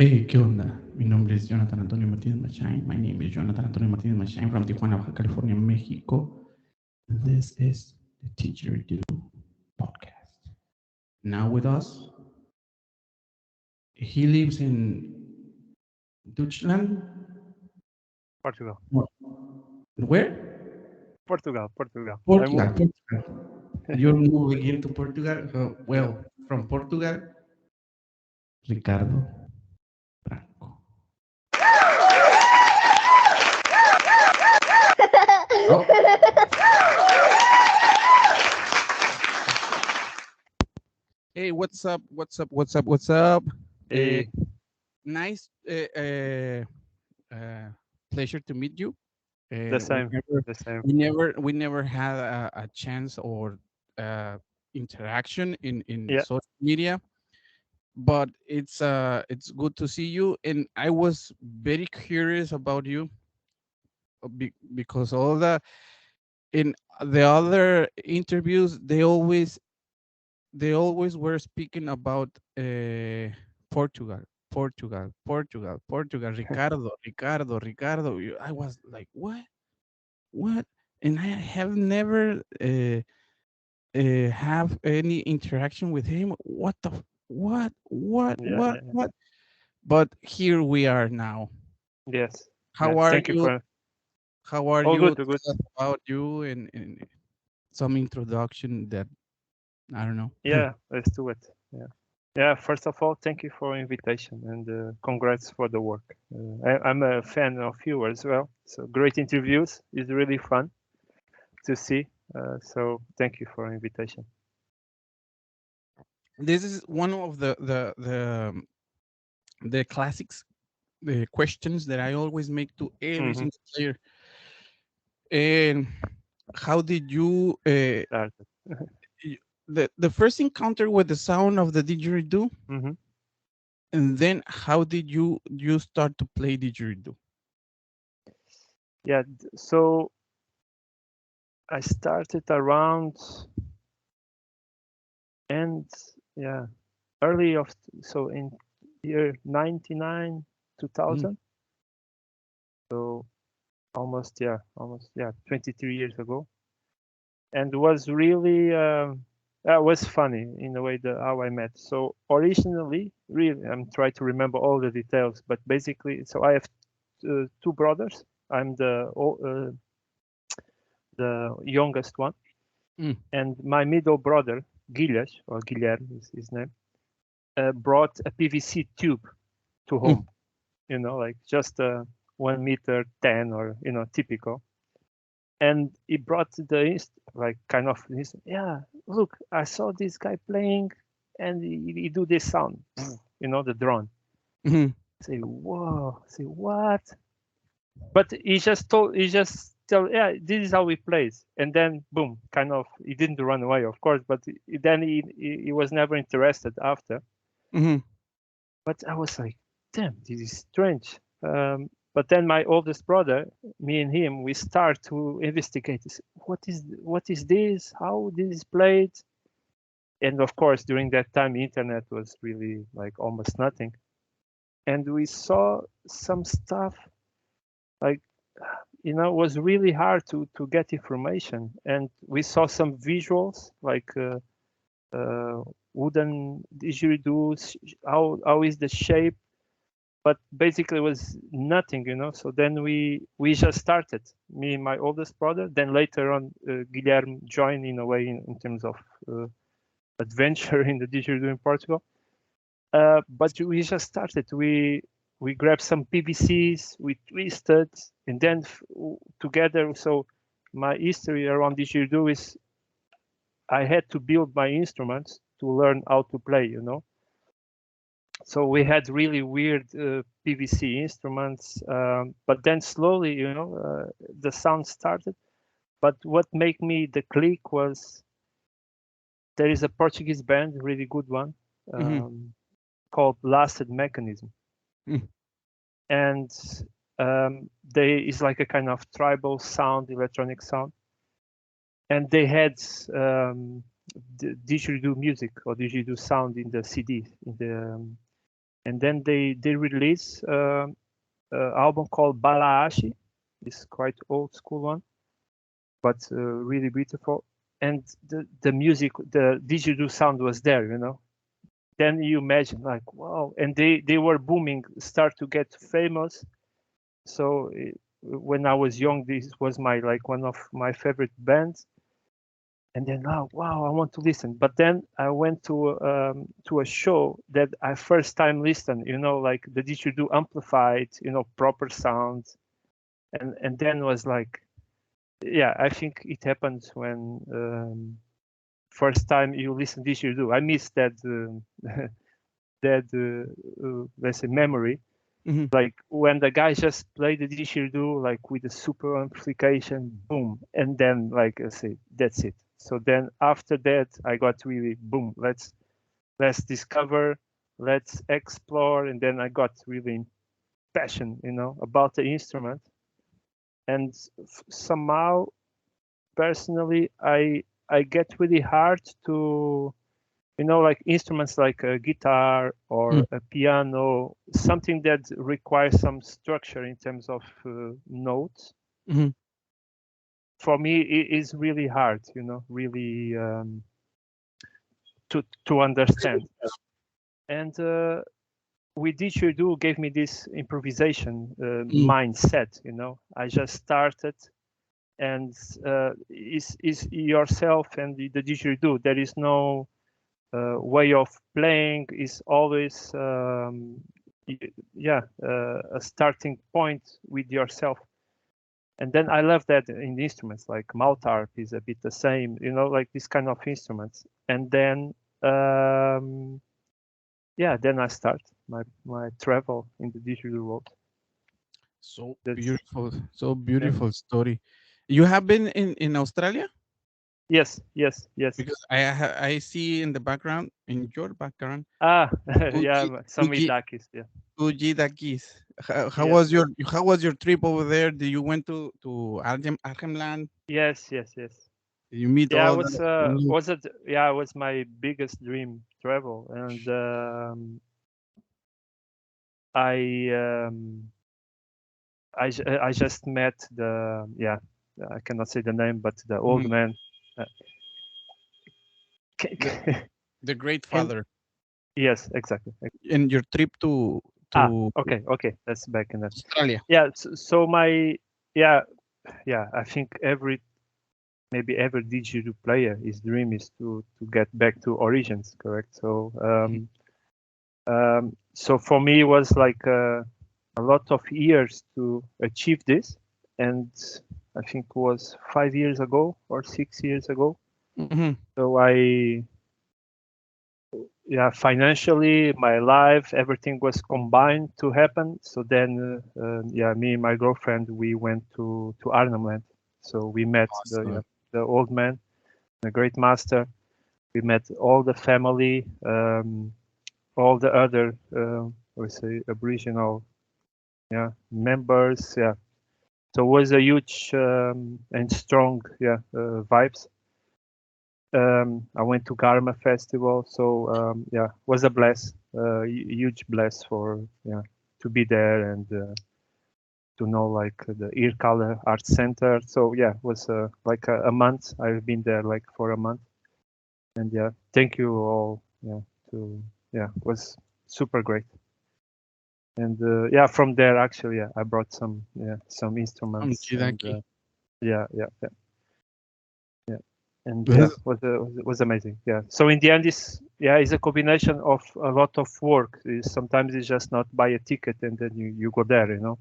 Hey, ¿qué onda? Mi nombre es Jonathan Antonio Martínez Machain. My name is Jonathan Antonio Martínez Machain from Tijuana, Baja California, Mexico. This is the Didgeridoo podcast. Now with us, he lives in Deutschland. Portugal. Where? Portugal. I Portugal, moved. Portugal. You're moving into Portugal? Yeah. Well, from Portugal, Ricardo Branco. Oh, hey, what's up? What's up? What's up? What's up? Uh, Eh, nice uh, pleasure to meet you. the And same. The same. we never had a chance or uh, interaction in Yeah. social media, but it's good to see you. And I was very curious about you because all the in the other interviews they always were speaking about Portugal, Portugal, Ricardo. I was like, what? And I have never have any interaction with him. What the? Yeah. Yeah. What? But here we are now. Yes. How Yeah. are Thank you you? for How are all you? good. All good. Tell us about you and some introduction that I don't know. Yeah. Let's do it. Yeah. Yeah. First of all, thank you for invitation and congrats for the work. I'm a fan of you as well. So great interviews is really fun to see. So thank you for invitation. This is one of the classics, the questions that I always make to every Mm-hmm. single player. And how did you Started. the first encounter with the sound of the didgeridoo, Mm-hmm. and then how did you start to play didgeridoo? Yeah. So I started around and yeah early of so in year 99 Mm, 2000, so almost 23 years ago, and was really was funny in the way that how I met. So originally, really, I'm trying to remember all the details, but basically, so I have two brothers. I'm the youngest one, mm, and my middle brother Guilherme, or Guilherme is his name, brought a PVC tube to mm, home, like just 1 meter 10, or typical. And he brought like kind of this. Yeah, look, I saw this guy playing, and he do this sound, the drone. mm, Say, whoa, say what? But he just tell, yeah, this is how he plays, and then boom, kind of, he didn't run away, of course, but then he was never interested after. mm, But I was like, damn, this is strange. But then my oldest brother, me and him, we start to investigate this. What is this? How this is played? And of course, during that time, internet was really like almost nothing. And we saw some stuff like, it was really hard to get information. And we saw some visuals like uh, wooden didgeridoos, how is the shape, but basically it was nothing. So then we just started, me and my oldest brother. Then later on, Guilherme joined in a way in terms of uh, adventure in the didgeridoo in Portugal. But we just started. We grabbed some PVCs, we twisted, and then together. So my history around didgeridoo is I had to build my instruments to learn how to play. So we had really weird PVC instruments, but then slowly, the sound started. But what made me the click was there is a Portuguese band, really good one, mm, um, called Lasted Mechanism, mm, and they is like a kind of tribal sound, electronic sound, and they had didgeridoo music or didgeridoo sound in the CD, in the and then they release an album called Balaashi. It's quite old school one, but really beautiful. And the music, the Didgeridoo sound was there, you know. Then you imagine like, wow, and they were booming, start to get famous. So when I was young, this was my like one of my favorite bands. And then, oh wow, I want to listen. But then I went to a show that I first time listened, you know, like the Didgeridoo amplified, you know, proper sound, and then was like, yeah, I think it happened when first time you listen Didgeridoo. I missed that that let's say memory. Mhm. Like when the guy just played the Didgeridoo like with the super amplification, boom, and then like I say, that's it. So then after that, I got really boom. Let's discover, let's explore, and then I got really passion, you know, about the instrument. And somehow, personally, I get really hard to, you know, like instruments like a guitar or Mm. a piano, something that requires some structure in terms of notes. Mhm. For me, it is really hard, you know, really to understand. And with Didgeridoo gave me this improvisation Mm. mindset, you know. I just started, and is yourself and the Didgeridoo. There is no way of playing, is always yeah, a starting point with yourself. And then I love that in the instruments, like mouth harp is a bit the same, you know, like this kind of instruments. And then yeah, then I start my travel in the Didgeridoo world. So That's beautiful, so yeah. beautiful story. You have been in Australia? Yes, yes, yes. Because I see in the background, in your background, Ah, yeah, Uji some Uji Idakis, yeah. Uji Dakis. Yeah. How was your trip over there? Did you went to Arnhem Yes, yes, yes. Did you meet Yeah, all the was it yeah, it was my biggest dream travel. And I I just met the yeah, I cannot say the name, but the old Mhm. man. Uh, the the great can father yes, exactly. in your trip Ah, to okay, okay. That's back in that. Australia? Yeah, so my yeah, yeah. I think maybe every digital player, his dream is to get back to origins, correct? So Mhm. so for me it was like a lot of years to achieve this, and I think it was 5 years ago or 6 years ago. Mhm. So I yeah, financially, my life, everything was combined to happen. So then yeah, me and my girlfriend, we went to Arnhem Land. So we met the Awesome. yeah, the old man, the great master. We met all the family, all the other we say Aboriginal yeah members. Yeah, so it was a huge and strong yeah vibes. I went to Garma Festival, so yeah, was a bless, huge bless for yeah to be there and to know like the Irkala Art Center. So yeah, was like a month. I've been there like for a month, and yeah, thank you all. Yeah, to yeah, was super great. And yeah, from there actually, yeah, I brought some instruments and Chidaki. yeah, yeah, yeah, yeah, and yeah, Yes. was amazing. Yeah. So in the end, is yeah, is a combination of a lot of work. Sometimes it's just not buy a ticket and then you go there. You know,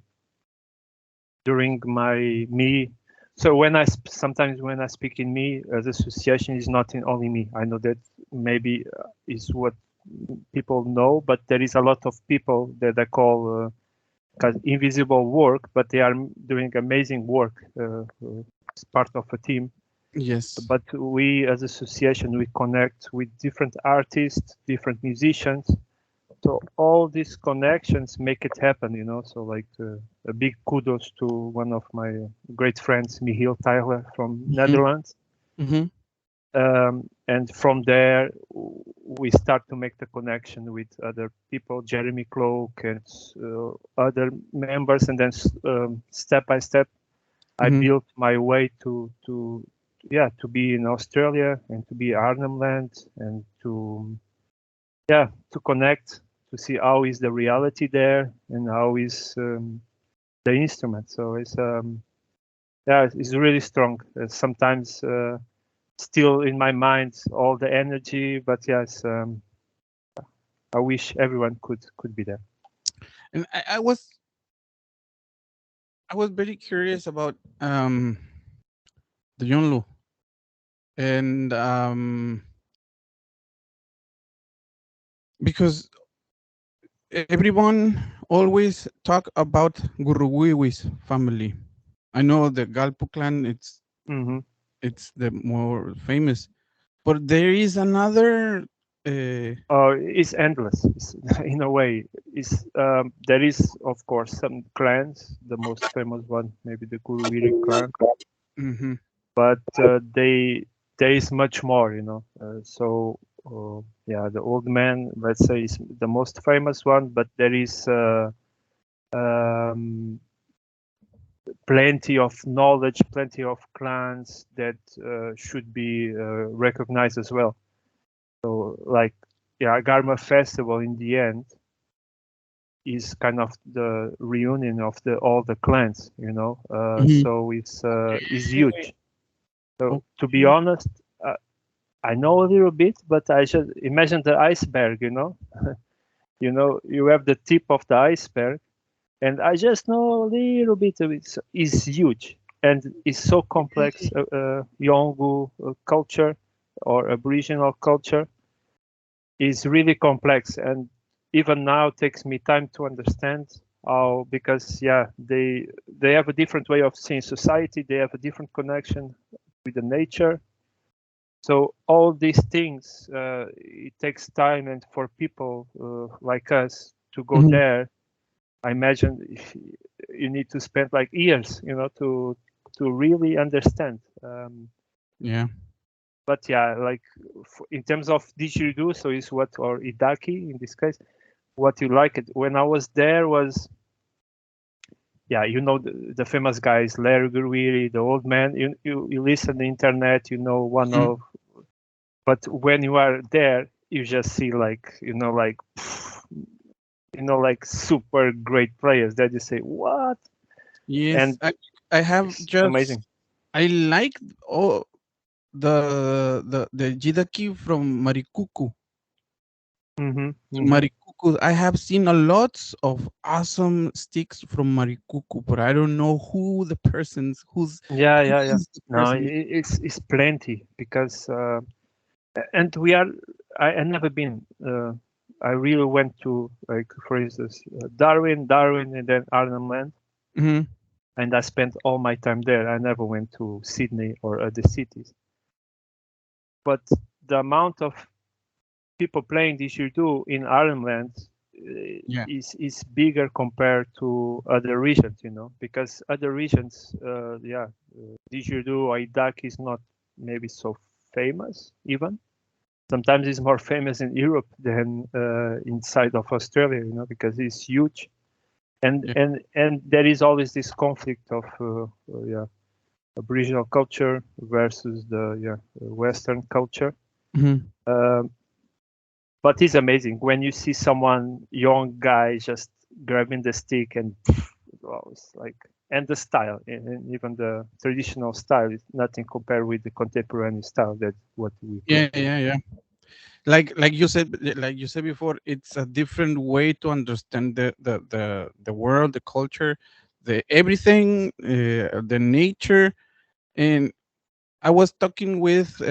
during my me. So when sometimes when I speak in me as association is not in only me. I know that maybe is what people know, but there is a lot of people that I call invisible work, but they are doing amazing work as part of a team. Yes. But we as association, we connect with different artists, different musicians. So all these connections make it happen, you know. So like a big kudos to one of my great friends, Michiel Tyler from Mhm. Netherlands. Mhm. and from there we start to make the connection with other people, Jeremy Cloak and other members, and then step by step I built my way to be in Australia and to be Arnhem Land and to connect, to see how is the reality there and how is the instrument. So it's it's really strong. Sometimes still in my mind all the energy, but yes, I wish everyone could be there. And I was very curious about the Yonlu, and because everyone always talk about Guruwiwi's family. I know the Galpo clan, it's the more famous, but there is another. It's endless. In a way, there is of course some clans. The most famous one, maybe the Guruwiri clan, but there is much more. The old man, let's say, is the most famous one, but there is plenty of knowledge, plenty of clans that should be recognized as well. So, like, Garma Festival in the end is kind of the reunion of all the clans, So it's huge. So to be honest, I know a little bit, but I should imagine the iceberg, you have the tip of the iceberg, and I just know a little bit of it. So it's huge and it's so complex. Yolngu culture or Aboriginal culture is really complex, and even now takes me time to understand how, because they have a different way of seeing society. They have a different connection with the nature. So all these things, it takes time, and for people like us to go there, I imagine you need to spend like years, to really understand. But like in terms of Didgeridoo, so is what, or Idaki in this case, what you like it. When I was there was, the famous guys, Larry Gurwiri, the old man. You listen to the internet, one of. But when you are there, you just see like super great players that you say, what? Yes, and I have just amazing. I like the Jidaki from Marikuku. Marikuku, I have seen a lot of awesome sticks from Marikuku, but I don't know who the person's who's. No, it's plenty, because and I never been. I really went to, like, for instance, Darwin, and then Arnhem Land, and I spent all my time there. I never went to Sydney or other cities. But the amount of people playing Didgeridoo in Arnhem Land is bigger compared to other regions, because other regions, Didgeridoo or Idak is not maybe so famous even. Sometimes it's more famous in Europe than inside of Australia, because it's huge, and there is always this conflict of Aboriginal culture versus the Western culture. But it's amazing when you see someone, young guy, just grabbing the stick and it's like, and the style, and even the traditional style is nothing compared with the contemporary style that what we like you said before, it's a different way to understand the world, the culture, the everything, the nature. And I was talking with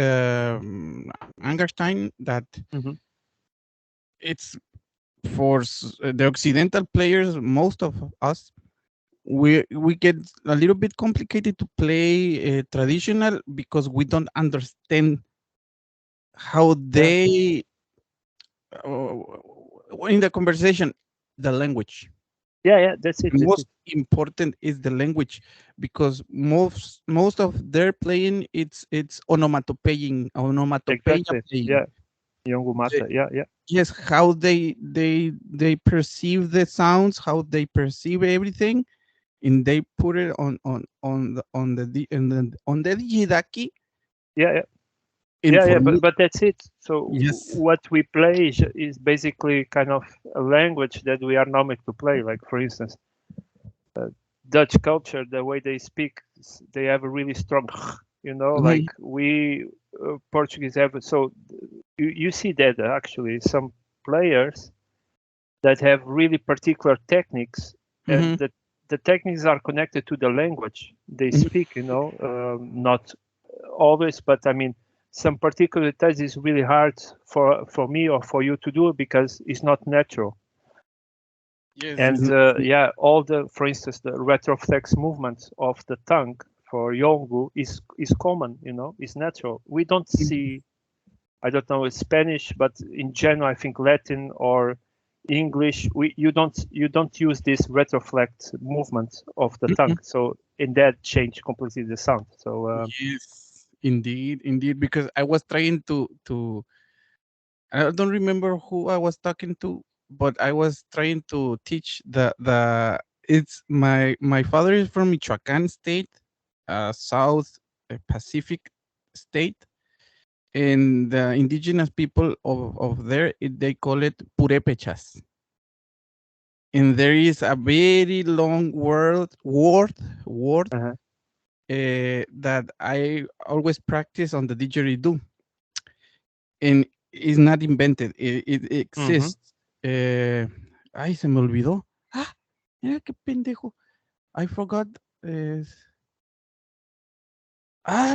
Angerstein that it's for the Occidental players, most of us, we get a little bit complicated to play traditional, because we don't understand how they in the conversation, the language. Yeah, that's it. The That's most it. important is the language, because most of their playing, it's onomatopeia Exactly. playing. Yeah, The- Yongumata. Yeah, yeah, yes, how they perceive the sounds, how they perceive everything, and they put it on the Didgeridoo. yeah, yeah. And Yeah, for yeah, me, but that's it. So yes. what we play is basically kind of a language that we are now made to play. Like for instance, uh, Dutch culture, the way they speak, they have a really strong, like Mhm, we Portuguese have. So you see that actually some players that have really particular techniques, and mhm, the techniques are connected to the language they mhm, speak. Not always, but I mean, some particular test is really hard for me or for you to do because it's not natural. yes, And yeah, all the, for instance, the retroflex movement of the tongue for Yongu is common. Is natural. We don't see, I don't know, it's Spanish, but in general, I think Latin or English, you don't use this retroflect movement of the tongue. mhm. So in that change completely the sound. So Yes, indeed, indeed. Because I was trying to I don't remember who I was talking to, but I was trying to teach the it's my father is from Michoacan state, South Pacific state, and the indigenous people of there, they call it purépechas. And there is a very long word uh-huh. that I always practice on the didgeridoo, and it's not invented. It Mm-hmm. exists. Ay, se me olvidó. Ah, mira qué pendejo. I forgot.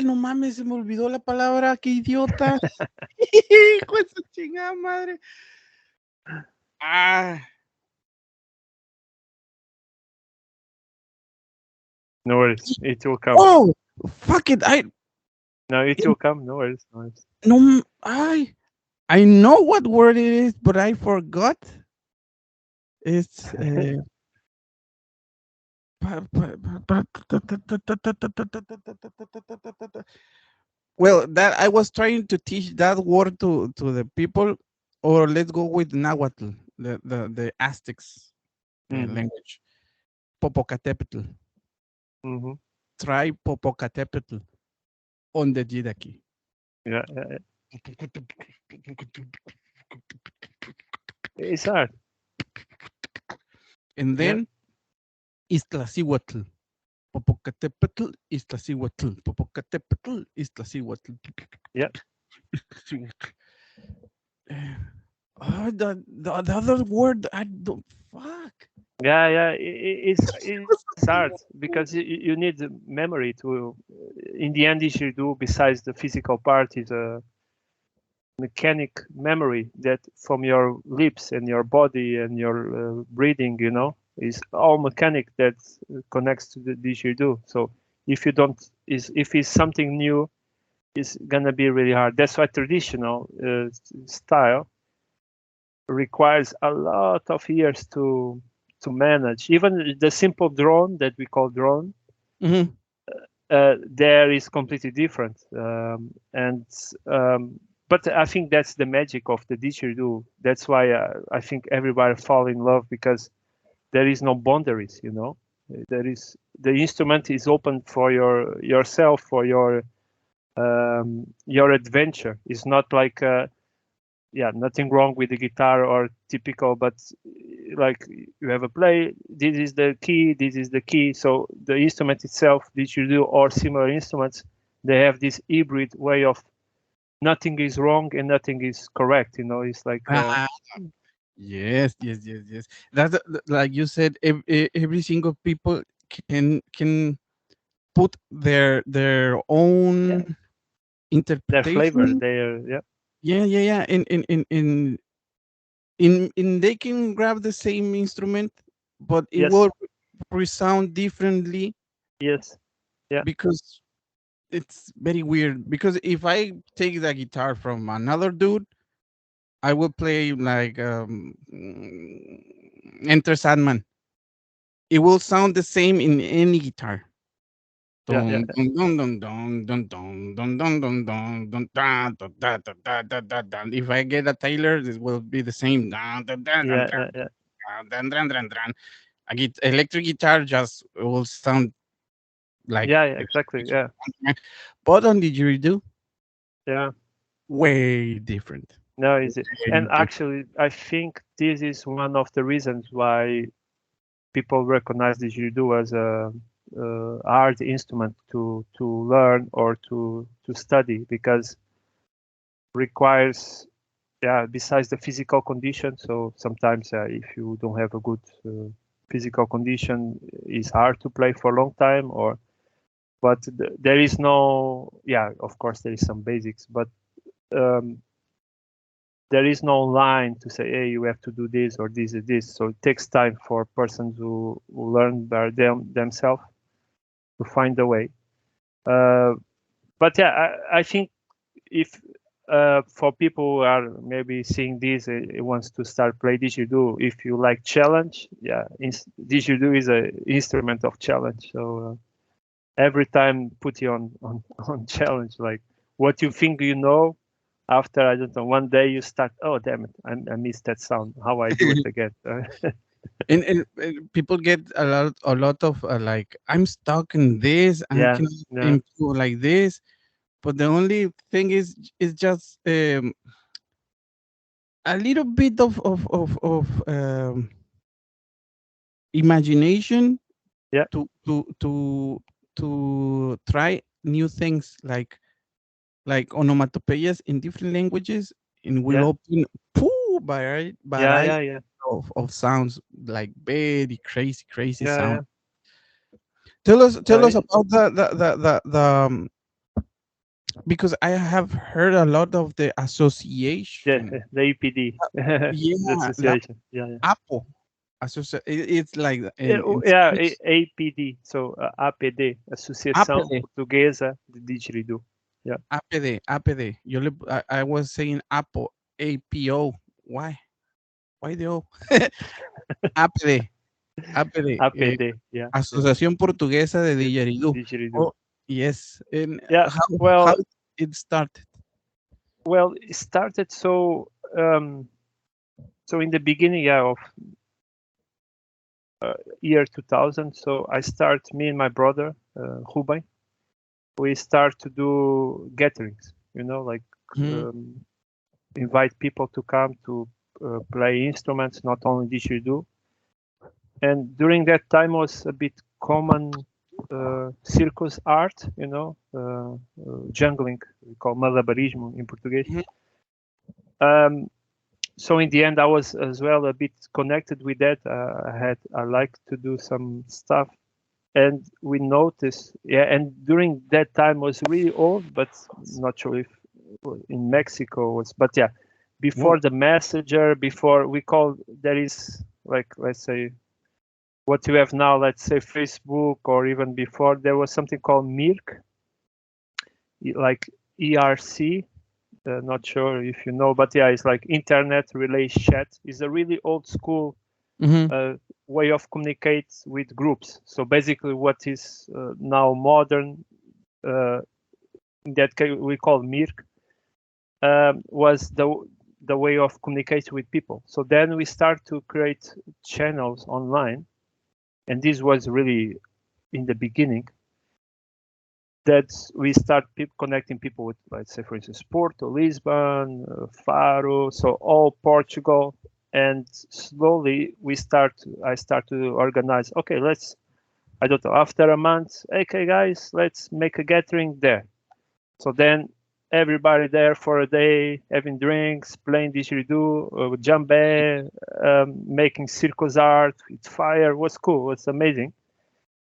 No mames, se me olvidó la palabra. Qué idiota. Hijo de su chingada madre. Ah, No worries, it will come. oh, fuck it. No, it will come. No worries, no worries. No, I know what word it is, but I forgot. It's well, that I was trying to teach that word to the people, or let's go with Nahuatl, the Aztecs Mm-hmm. language. Popocatépetl. Mm-hmm. Try Popocatépetl on the Jidaki. Yeah, yeah, yeah. It's hard. And Yeah, then Iztaccíhuatl. Popocatépetl, Iztaccíhuatl. Popocatépetl, Iztaccíhuatl. yeah, The other word, I don't, fuck. yeah, yeah. It's hard because you need the memory to. In the end, you do besides the physical part is a mechanic memory that from your lips and your body and your breathing, is all mechanic that connects to the didgeridoo. So if you don't, is if it's something new, it's gonna be really hard. That's why traditional style requires a lot of years to manage. Even the simple drone that we call drone, Mhm. there is completely different. And but I think that's the magic of the didgeridoo. That's why I think everybody fall in love because there is no boundaries. There is the instrument is open for yourself for your adventure. It's not like yeah, nothing wrong with the guitar or typical, but like you have a play, this is the key, this is the key. So the instrument itself, didgeridoo or similar instruments, they have this hybrid way of nothing is wrong and nothing is correct. It's like Ah, yes, yes, yes, yes. That's like you said. Every single people can put their yeah, own their flavor. interpretation. They're yeah, Yeah, yeah, yeah. In they can grab the same instrument, but it yes, will resound differently, yes, yeah, because it's very weird. Because if I take the guitar from another dude, I will play like Enter Sandman. it will sound the same in any guitar. Yeah. Dun, dun, dun, dun, dun, dun, dun, dun, dun, dun, dun, da, da, da, da, da, da, da, da. If I get a Taylor, this will be the same. Dun, dun, dun, dun, Yeah. dun, Yeah. dun, dun, dun, dun. Electric guitar just will sound like Yeah. Exactly. Yeah. but on the didgeridoo, Yeah. way different. No, is it? Way And different. actually, I think this is one of the reasons why people recognize the didgeridoo as a hard instrument to learn or to study, because requires, yeah, besides the physical condition. So sometimes if you don't have a good physical condition, it's hard to play for a long time. Or but there is no, yeah, of course there is some basics, but um, there is no line to say, hey, you have to do this or this or this. So it takes time for persons who learn by themselves to find a way. Uh, but yeah, I think if for people who are maybe seeing this, wants to start play didgeridoo, if you like challenge, yeah, didgeridoo is a instrument of challenge. So every time put you on challenge, like what you think you know. After, I don't know, one day you start, oh damn it, I missed that sound. How I do it again? And people get a lot of like, I'm stuck in this, I Yeah, can yeah, improve like this, but the only thing is just a little bit of imagination yeah, to try new things, like onomatopoeias in different languages, and will yeah, open yeah, variety yeah, yeah, of sounds, like very crazy yeah, sound. yeah. Tell us about the because I have heard a lot of the Yeah, association. the EPD, the Yeah, la association. Yeah, yeah. Apo. It's like in Yeah, Spanish, APD, so APD, Associação APD, Portuguesa de Didgeridoo. Yeah. APD. I was saying Apo, APO. Why the O? APD, APD, APD, yeah, yeah, Asociación Portuguesa de yeah, Didgeridoo. Didgeridoo. Oh, yes. And Yeah, how well, it started? it started um, so in the beginning, yeah, of year 2000. So me and my brother, Ruben, we start to do gatherings, like Mhm, um, invite people to come to play instruments, not only didgeridoo. And during that time was a bit common circus art, jungling, we call malabarismo in Portuguese. mhm, Um, so in the end, I was as well a bit connected with that. I like to do some stuff, and we noticed, yeah. And during that time was really old, but not sure if in Mexico was, but yeah, whoa, before the messenger, before we call, there is, like, let's say what you have now, let's say Facebook, or even before, there was something called Mirk, like ERC. Not sure if you know, but yeah, it's like internet relay chat. It's a really old school mhm, way of communicate with groups. So basically, what is now modern, in that case we call Mirk, was the way of communicating with people. So then we start to create channels online, and this was really in the beginning, that we start connecting people with, let's say, for instance, Porto, Lisbon, Faro, so all Portugal. And slowly I start to organize, okay, I don't know, after a month, okay, guys, let's make a gathering there. So then everybody there for a day, having drinks, playing didgeridoo, djembe, making circus art with fire. Was cool, was amazing.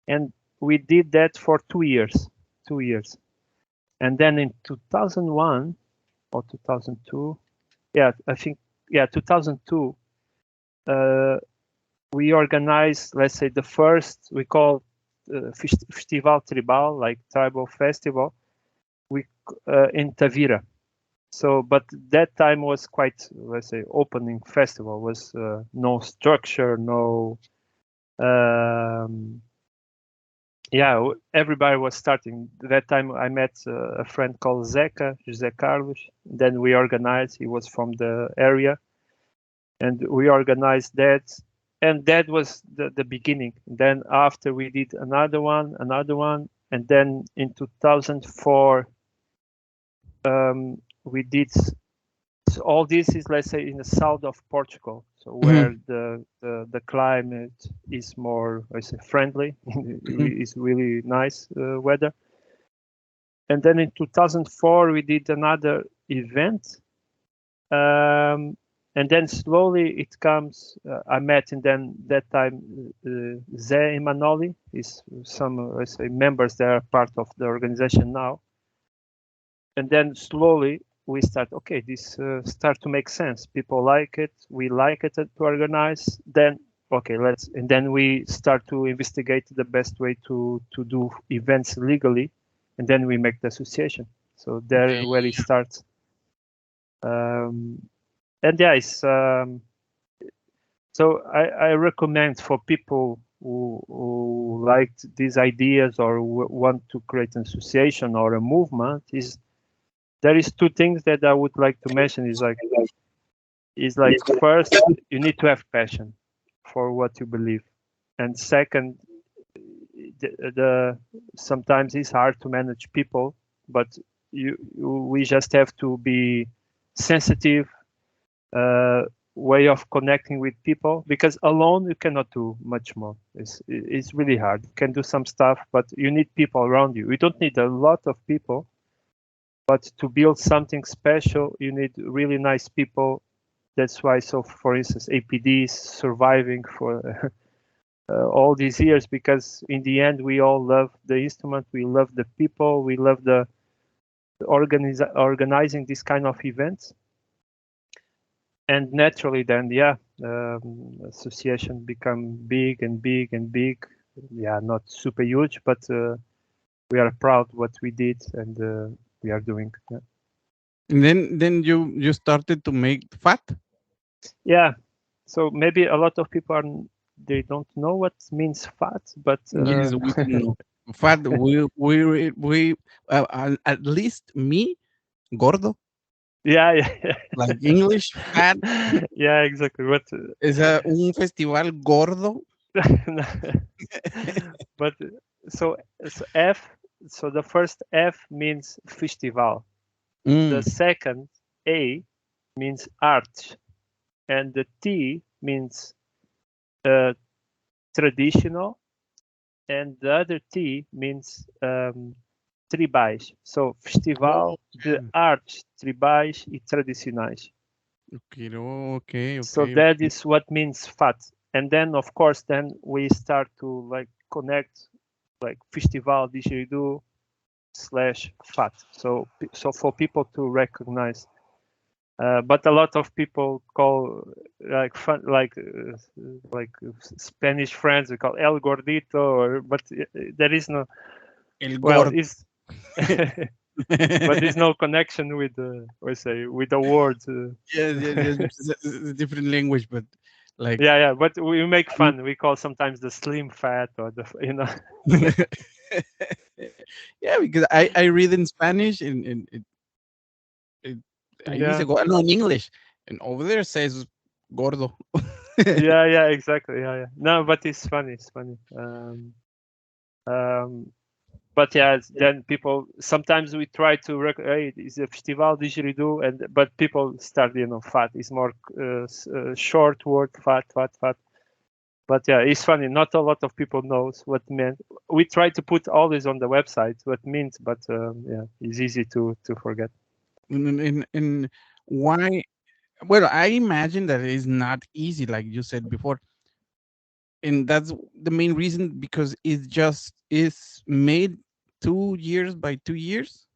And we did that for 2 years. 2 years. And then in 2001 or 2002, yeah, I think, yeah, 2002, uh, we organized, let's say, the first, we call Festival Tribal, like tribal festival, we in Tavira. So, but that time was quite, let's say, opening festival, was no structure, no Yeah, everybody was starting. That time I met a friend called Zeca, José Carlos. Then we organized, he was from the area, and we organized that. And that was the beginning. Then after we did another one, and then in 2004, we did, so all this is, let's say, in the south of Portugal, so where the climate is more, I say, friendly, is really nice weather. And then in 2004 we did another event, and then slowly it comes. I met, and then that time Zé and Manoli is some, I say, members that are part of the organization now. And then slowly we start, okay, this start to make sense. People like it. We like it to organize. Then, okay, and then we start to investigate the best way to do events legally. And then we make the association. So there where it starts. And yeah, it's, so I recommend for people who liked these ideas or want to create an association or a movement, is there is two things that I would like to mention. Is like first, you need to have passion for what you believe, and second, sometimes it's hard to manage people, but we just have to be sensitive, way of connecting with people, because alone you cannot do much more. It's really hard. You can do some stuff, but you need people around you. You don't need a lot of people, but to build something special, you need really nice people. That's why, so for instance, APD is surviving for all these years, because in the end, we all love the instrument, we love the people, we love the organizing this kind of events. And naturally then, yeah, association become big and big and big. Yeah, not super huge, but we are proud what we did, and we are doing. Yeah. And then you started to make fat. Yeah, so maybe a lot of people they don't know what means fat, but Yes, we don't know. Fat. We at least me, gordo. yeah, Like English fat yeah, exactly. What is un festival gordo. but so F. So the first F means festival. The second A means art, and the T means traditional, and the other T means tribais. So, Festival de Artes Tribais e Tradicionais. Okay. So that is what means FAT. And then, of course, then we start to like connect like Festival Didgeridoo / FAT. So for people to recognize. But a lot of people call like fun, like Spanish friends, we call El Gordito, but there is no. El Well, gordo. is but there's no connection with with the words. Yes. It's a different language, but like Yeah. But we make fun. We call sometimes the slim fat or the yeah, because I read in Spanish and I use Yeah. no, in English, and over there says gordo. Yeah. Exactly. Yeah. No, but it's funny. It's funny. But yeah, then people sometimes we try to hey, it's a festival Didgeridoo, but people start fat. It's more short word fat. But yeah, it's funny. Not a lot of people knows what meant. We try to put all this on the website what it means, but yeah, it's easy to forget. And why? Well, I imagine that it is not easy, like you said before, and that's the main reason because it just is made 2 years by 2 years.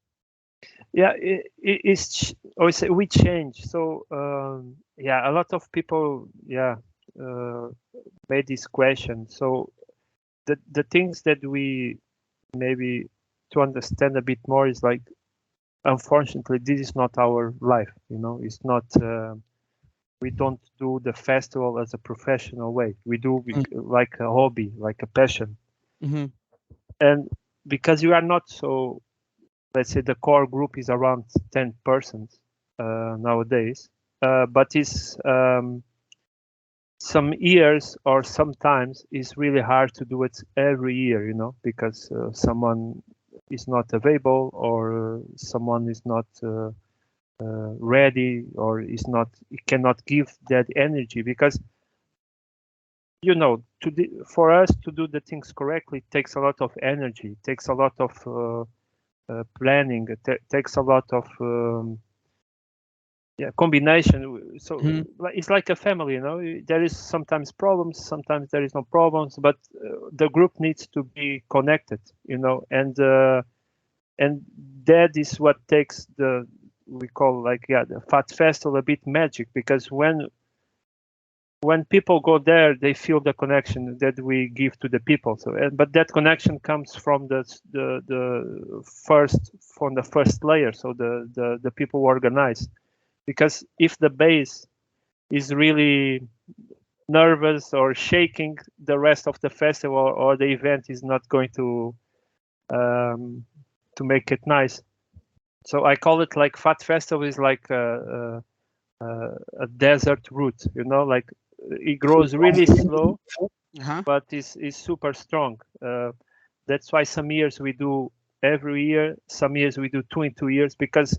Yeah, it's always we change. So yeah, a lot of people made this question. So the things that we maybe to understand a bit more is like, unfortunately, this is not our life. It's not. we don't do the festival as a professional way. We do like a hobby, like a passion. Mm-hmm. And because you are not so, let's say the core group is around 10% nowadays, but it's some years or sometimes it's really hard to do it every year, because someone is not available or someone is not ready or is not, cannot give that energy, because for us to do the things correctly takes a lot of energy, takes a lot of planning, takes a lot of combination. So it's like a family, there is sometimes problems, sometimes there is no problems, but the group needs to be connected, and that is what takes we call the Fat Festival a bit magic, because when people go there, they feel the connection that we give to the people. So, but that connection comes from the first layer. So the people who organize, because if the base is really nervous or shaking, the rest of the festival or the event is not going to make it nice. So I call it like Fat Festival is like a desert root, like it grows really slow, but is super strong. That's why some years we do every year, some years we do 2 in 2 years, because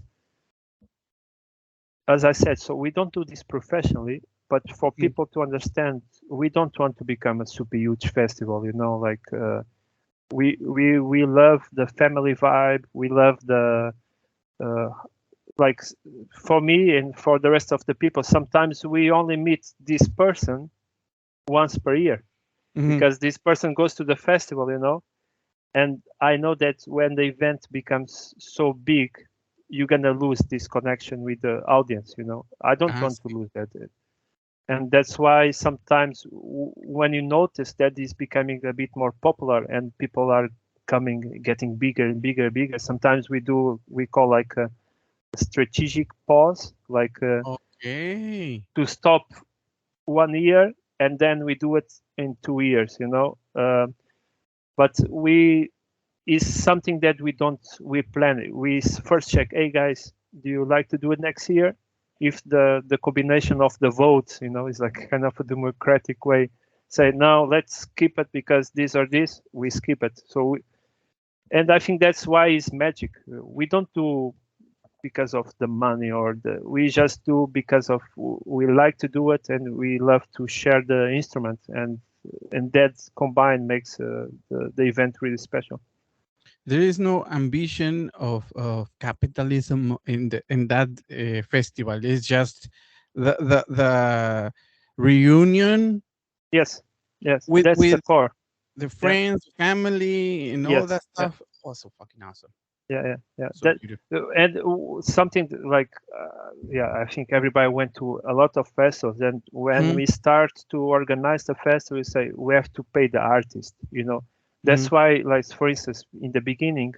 as I said, so we don't do this professionally, but for people to understand, we don't want to become a super huge festival, like we love the family vibe, we love the like for me and for the rest of the people, sometimes we only meet this person once per year, because this person goes to the festival, and I know that when the event becomes so big, you're gonna lose this connection with the audience, I don't want to lose that. And that's why sometimes when you notice that is becoming a bit more popular and people are getting bigger and bigger, sometimes we call like a strategic pause, like okay, to stop 1 year and then we do it in 2 years, but is something that we plan it. We first check, hey guys, do you like to do it next year? If the combination of the votes, is like kind of a democratic way, say no, let's skip it because this or this, we skip it. So and I think that's why it's magic. We don't do because of the money we just do because of we like to do it and we love to share the instrument, and that combined makes the event really special. There is no ambition of capitalism in that festival. It's just the reunion. Yes, with that's the core. the friends, family, and all that stuff. Also fucking awesome. Yeah. So beautiful. And something like I think everybody went to a lot of festivals, and when we start to organize the festival, we say we have to pay the artist. That's why, like for instance, in the beginning,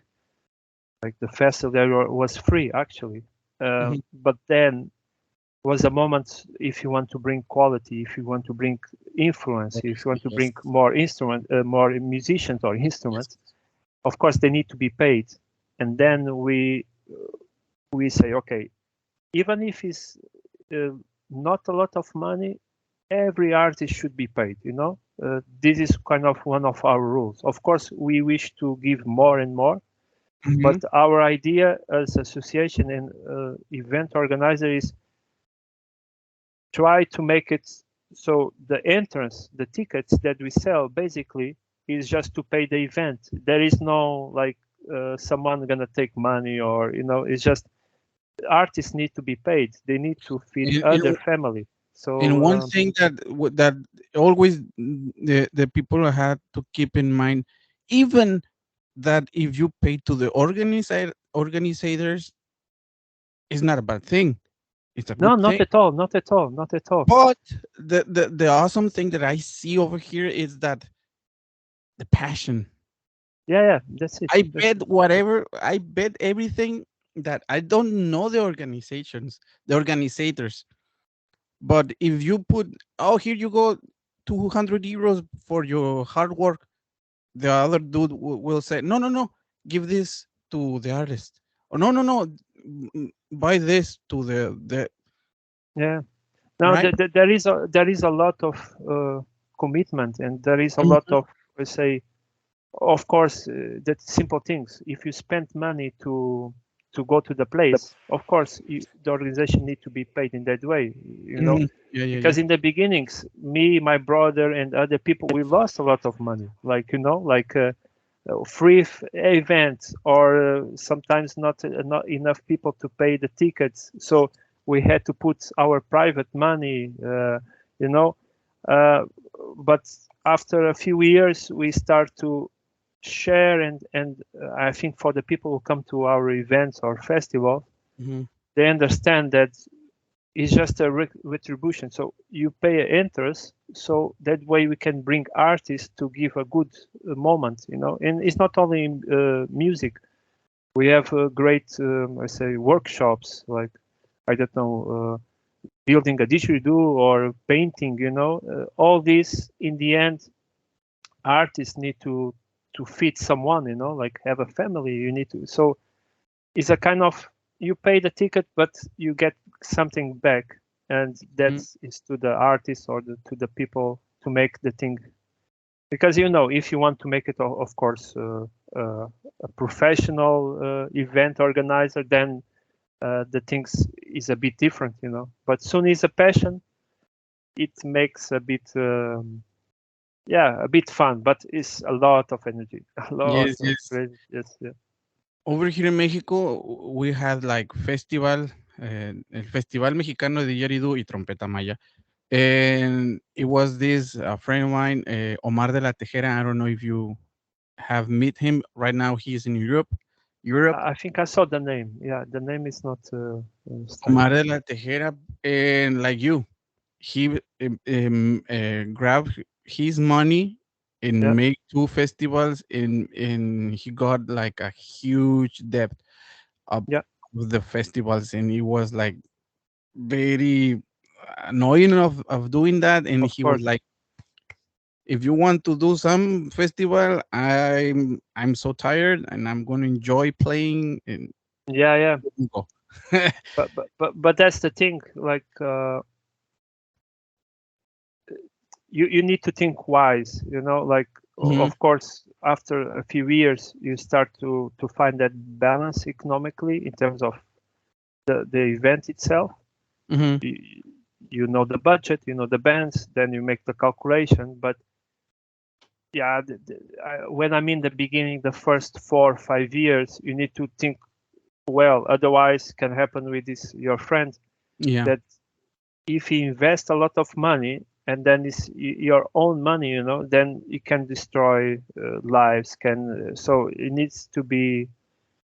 like the festival was free actually, but then was a moment, if you want to bring quality, if you want to bring influence, if you want to bring more more musicians or instruments, of course they need to be paid. And then we say, okay, even if it's not a lot of money, every artist should be paid. This is kind of one of our rules. Of course, we wish to give more and more, but our idea as association and event organizer is try to make it so the entrance, the tickets that we sell, basically is just to pay the event. There is no like someone gonna take money, or it's just artists need to be paid. They need to feed other family. So and one thing that always the people had to keep in mind, even that if you pay to the organizers, it's not a bad thing. It's a good not thing. at all, not at all, not at all. But the awesome thing that I see over here is that the passion. Yeah, that's it. I bet everything that I don't know the organizers, But if you put, oh, here you go, 200 euros for your hard work, the other dude will say, no, no, no, give this to the artist. Or no, no, no, buy this to the Yeah. Now right. there is a lot of commitment, and there is a lot Mhm, of, let's say, of course, that simple things. If you spend money to go to the place, of course, the organization need to be paid in that way, you know, mhm. Yeah, yeah, yeah. because in the beginnings, me, my brother, and other people, we lost a lot of money, like, like free events, or sometimes not enough people to pay the tickets, so we had to put our private money, you know uh, but after a few years we start to share, and I think for the people who come to our events or festivals, Mhm. they understand that it's just a retribution. So you pay interest, so that way we can bring artists to give a good moment, And it's not only in music. We have great, I say, workshops, like, I don't know, building a didgeridoo or painting. All this in the end, artists need to feed someone. Like have a family. You need to. So it's a kind of, you pay the ticket, but you get something back, and that Mhm. is to the artist or to the people to make the thing. Because if you want to make it, of course, a professional event organizer, then the things is a bit different. But soon is a passion, it makes a bit, yeah, a bit fun, but it's a lot of energy, a lot Yes, of yes. crazy. Yes, yeah. Over here in Mexico, we had like festival, el Festival Mexicano de Didgeridoo y Trompeta Maya. And it was this friend of mine, Omar de la Tejera. I don't know if you have met him. Right now, he's in Europe. Europe. I think I saw the name. Yeah, the name is not Omar strange. de la Tejera, and like you, he grabbed his money Yeah, and made two festivals, and he got like a huge debt of yeah, the festivals, and it was like very annoying of doing that. And of he was course. like, if you want to do some festival, I'm so tired and I'm going to enjoy playing and Yeah, yeah. go. But that's the thing. Like, you need to think wise. Like, Mhm, of course, after a few years, you start to find that balance economically in terms of the event itself. mhm. You, you know the budget, you know the bands, then you make the calculation. But yeah, when I'm in the beginning, the first 4 or 5 years, you need to think well. Otherwise, can happen with this your friend, Yeah. that if he invests a lot of money and then it's your own money, then you can destroy lives. So it needs to be.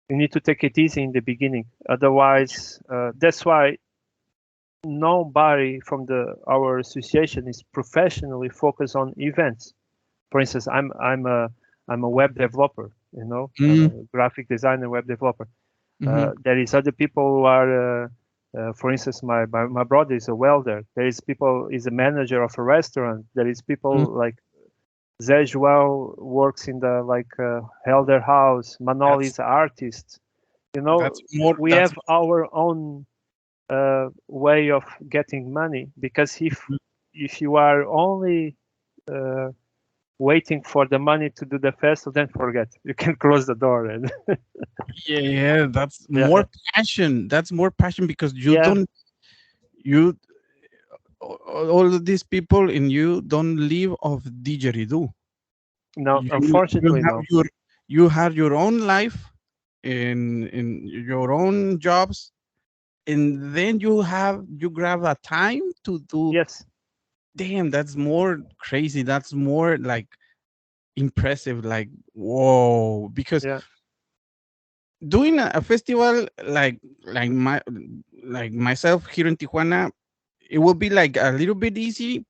You need to take it easy in the beginning. Otherwise, that's why nobody from our association is professionally focused on events. For instance, I'm a web developer. I'm Mm, a graphic designer, web developer. mhm, There is other people who are, for instance, my brother is a welder. There is people is a manager of a restaurant. There is mm. people like Zejuel works in the like Helder House. Manol That's is an artist. that's more. We That's have our own way of getting money, because if you are only uh, waiting for the money to do the festival, then forget. You can close the door and yeah, yeah. That's yeah, more passion. That's more passion because you yeah. don't you all of these people in you don't live of didgeridoo. No, You unfortunately, have no. your own life in your own jobs, and then you grab a time to do. Yes, Damn, that's more crazy. That's more like impressive. Like whoa, because yeah, doing a festival like myself here in Tijuana, it will be like a little bit easy,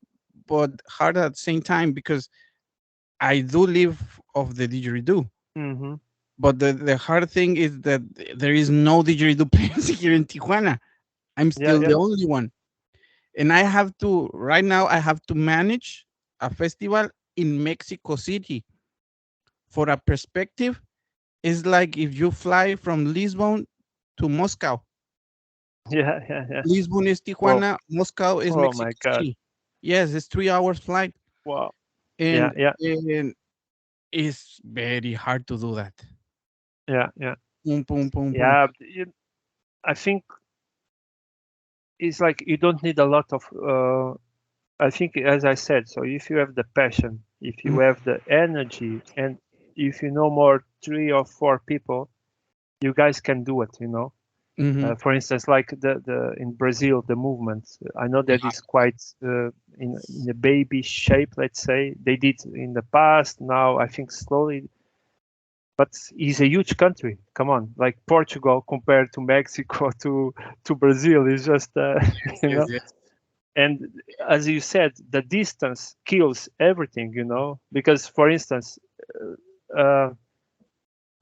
but hard at the same time because I do live of the didgeridoo. hmm, But the hard thing is that there is no didgeridoo players here in Tijuana. I'm yeah, still yeah, the only one. And right now, I have to manage a festival in Mexico City. For a perspective, it's like if you fly from Lisbon to Moscow. Yeah. Lisbon is Wow. Tijuana, Moscow is Oh my Mexico God. City. Yes, it's 3 hours flight. Wow. And, Yeah. and it's very hard to do that. Yeah. Boom, boom, boom, boom. Yeah. I think it's like you don't need a lot of. I think, as I said, so if you have the passion, if you Mhm, have the energy, and if you know more 3 or 4 people, you guys can do it. mhm. For instance, like the in Brazil, the movement. I know that is quite in a baby shape. Let's say they did in the past. Now I think slowly, but it's a huge country. Come on, like Portugal compared to Mexico to Brazil is just Yes, you yes, know. yes. And as you said, the distance kills everything. Because for instance, uh,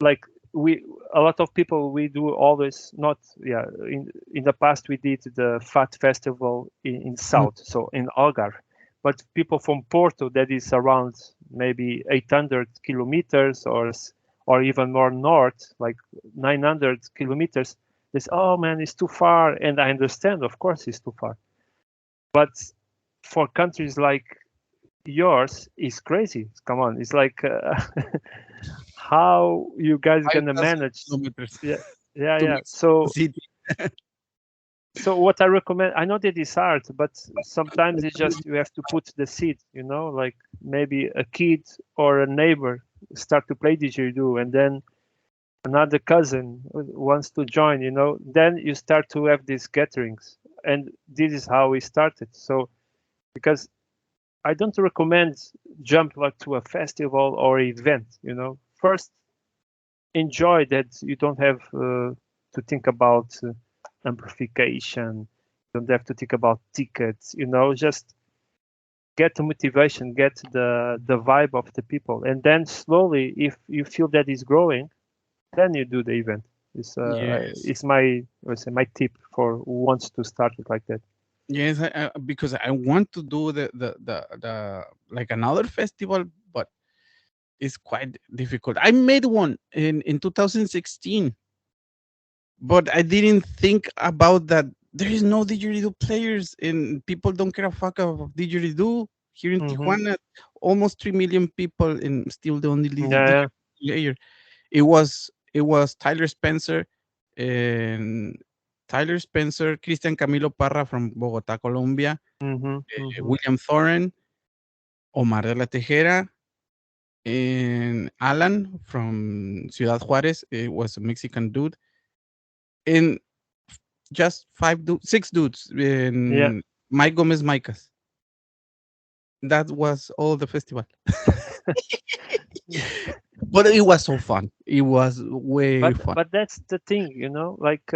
like we a lot of people we do always not in the past we did the fat festival in Mhm, south, so in Algarve, but people from Porto that is around maybe 800 kilometers or even more north, like 900 kilometers, they say, oh man, it's too far. And I understand, of course it's too far, but for countries like yours is crazy. Come on, it's like how you guys gonna 5,000 manage? kilometers Yeah, yeah, to yeah. Mexico So, City. so what I recommend, I know that it's hard, but sometimes it's just you have to put the seed. Like maybe a kid or a neighbor start to play didgeridoo, and then another cousin wants to join. Then you start to have these gatherings, and this is how we started. So because I don't recommend jump like to a festival or event. First enjoy that you don't have to think about amplification. You don't have to think about tickets. Just get the motivation, get the vibe of the people, and then slowly, if you feel that is growing, then you do the event. Yes. It's my, let's say, my tip for who wants to start it like that. Yes, because I want to do the like another festival, but it's quite difficult. I made one in 2016, but I didn't think about that. There is no didgeridoo players, and people don't care a fuck of didgeridoo here in Hmm. Tijuana. Almost 3 million people, and still the only Yeah. didgeridoo player. It was Tyler Spencer, and Christian Camilo Parra from Bogotá, Colombia, Hmm. Hmm. William Thoren, Omar de la Tejera, and Alan from Ciudad Juárez. It was a Mexican dude, and just six dudes, Yeah. and Mike Gomez Micas. That was all the festival. But it was so fun. It was way but fun. but that's the thing, like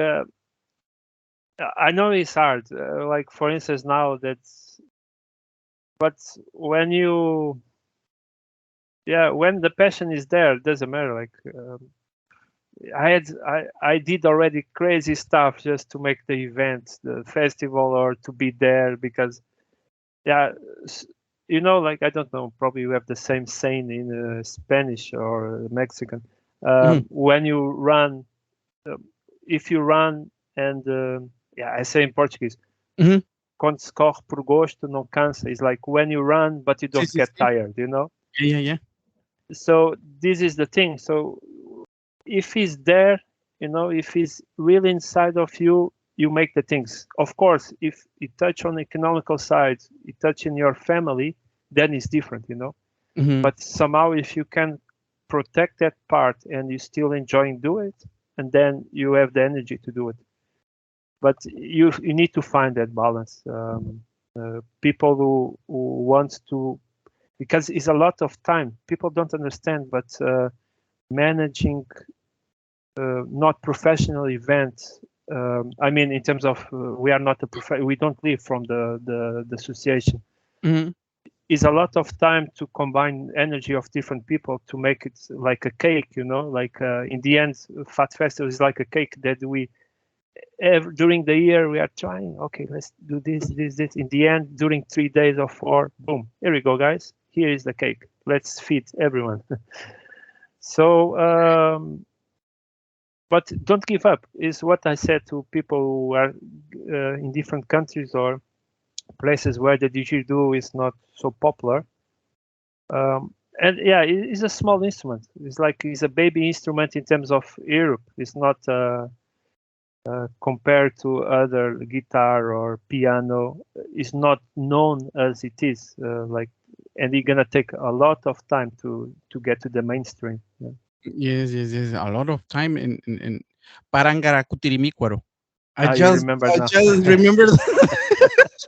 I know it's hard. Like for instance, now that's, but when you, yeah, when the passion is there, it doesn't matter. Like I did already crazy stuff just to make the event, the festival, or to be there because, yeah, s- like I don't know, probably you have the same saying in Spanish or Mexican. Mhm, When you run, um, if you run and yeah, I say in Portuguese, mhm. quando se corre por gosto não cansa. It's like when you run but you Sí, don't sí, get sí. tired. Yeah, yeah, yeah. So this is the thing. So if he's there, if he's really inside of you, you make the things. Of course, if you touch on economical side, you touch in your family, then it's different. Mhm. But somehow if you can protect that part and you still enjoying do it, and then you have the energy to do it. But you need to find that balance. People who want to, because it's a lot of time. People don't understand, but managing not professional events. I mean, in terms of we are not we don't live from the association. Mhm. Is a lot of time to combine energy of different people to make it like a cake. Like in the end, Fat Festival is like a cake that we during the year we are trying. Okay, let's do this. In the end, during 3 days or 4, boom, here we go, guys. Here is the cake. Let's feed everyone. So, but don't give up. Is what I said to people who are in different countries or places where the didgeridoo is not so popular. And yeah, it's a small instrument. It's a baby instrument in terms of Europe. It's not compared to other guitar or piano. It's not known as it is. And it's gonna take a lot of time to get to the mainstream. Yeah. Yes. A lot of time in Parangarakutirimícuaro. You remember I now. just remember that.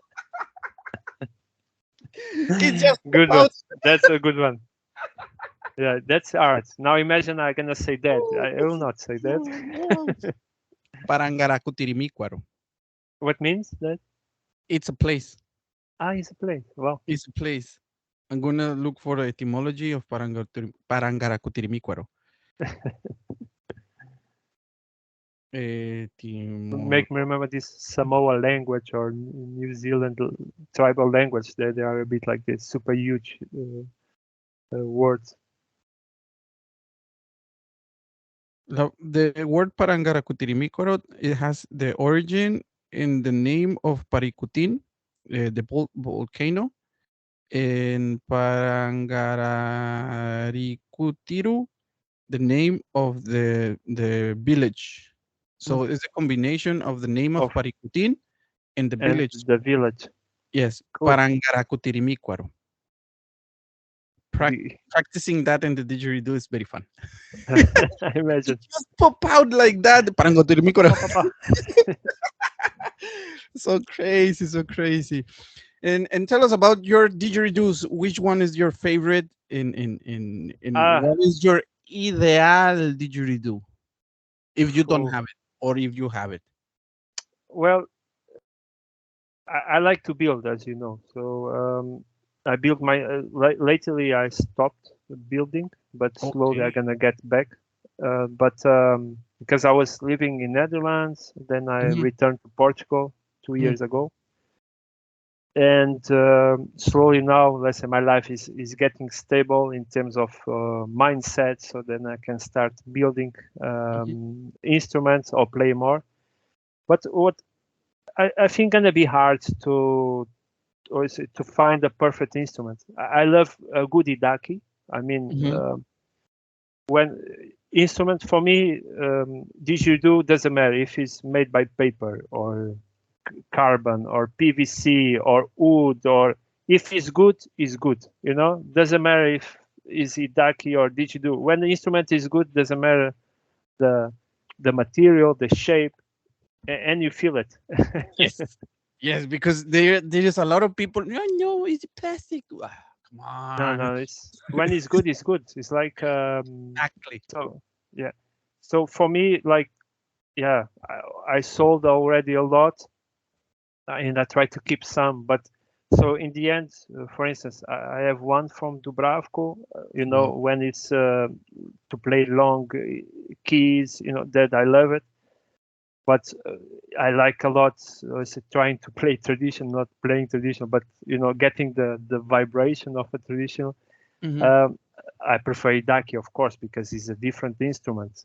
It just Good one. about. That's a good one. Yeah, that's art. Now imagine I'm gonna say that. I will not say that. Parangarakutirimícuaro. What means that? It's a place. It's a place. Well, It's a place. I'm gonna look for the etymology of Parangarakutirimícuaro. make me remember this Samoa language or New Zealand tribal language. They are a bit like this super huge words. The word Parangarakutirimícuaro, it has the origin in the name of Paricutin, the volcano, in Parangararikutiru, the name of the village. So it's a combination of the name of Paricutin and the village. The village. Yes, Cool. Parangarakutirimícuaro. Practicing that in the didgeridoo is very fun. I imagine. Just pop out like that. Parangarakutirimícuaro. So crazy. And tell us about your didgeridoos. Which one is your favorite? In what is your ideal didgeridoo? If you don't have it, or if you have it. Well, I like to build, as you know. So I built my. Lately, I stopped building, but slowly I'm gonna get back. But because I was living in Netherlands, then I returned to Portugal 2 years ago. And slowly now, let's say my life is getting stable in terms of mindset. So then I can start building instruments or play more. But what I think gonna be hard to find a perfect instrument. I love a good idaki. I mean, when instrument for me, didgeridoo doesn't matter if it's made by paper or carbon or PVC or wood, or if it's good, it's good. Doesn't matter if it's idaki or didgeridoo. When the instrument is good, doesn't matter the material, the shape, and you feel it. Yes, because there is a lot of people. No, it's plastic. Come on. No, it's when it's good, it's good. It's like exactly. So yeah. So for me, I sold already a lot, and I try to keep some. But so in the end, for instance, I have one from Dubravko. When it's to play long keys, that I love it. But I like a lot trying to play tradition, not playing traditional, but getting the vibration of a traditional. I prefer Idaki, of course, because it's a different instrument.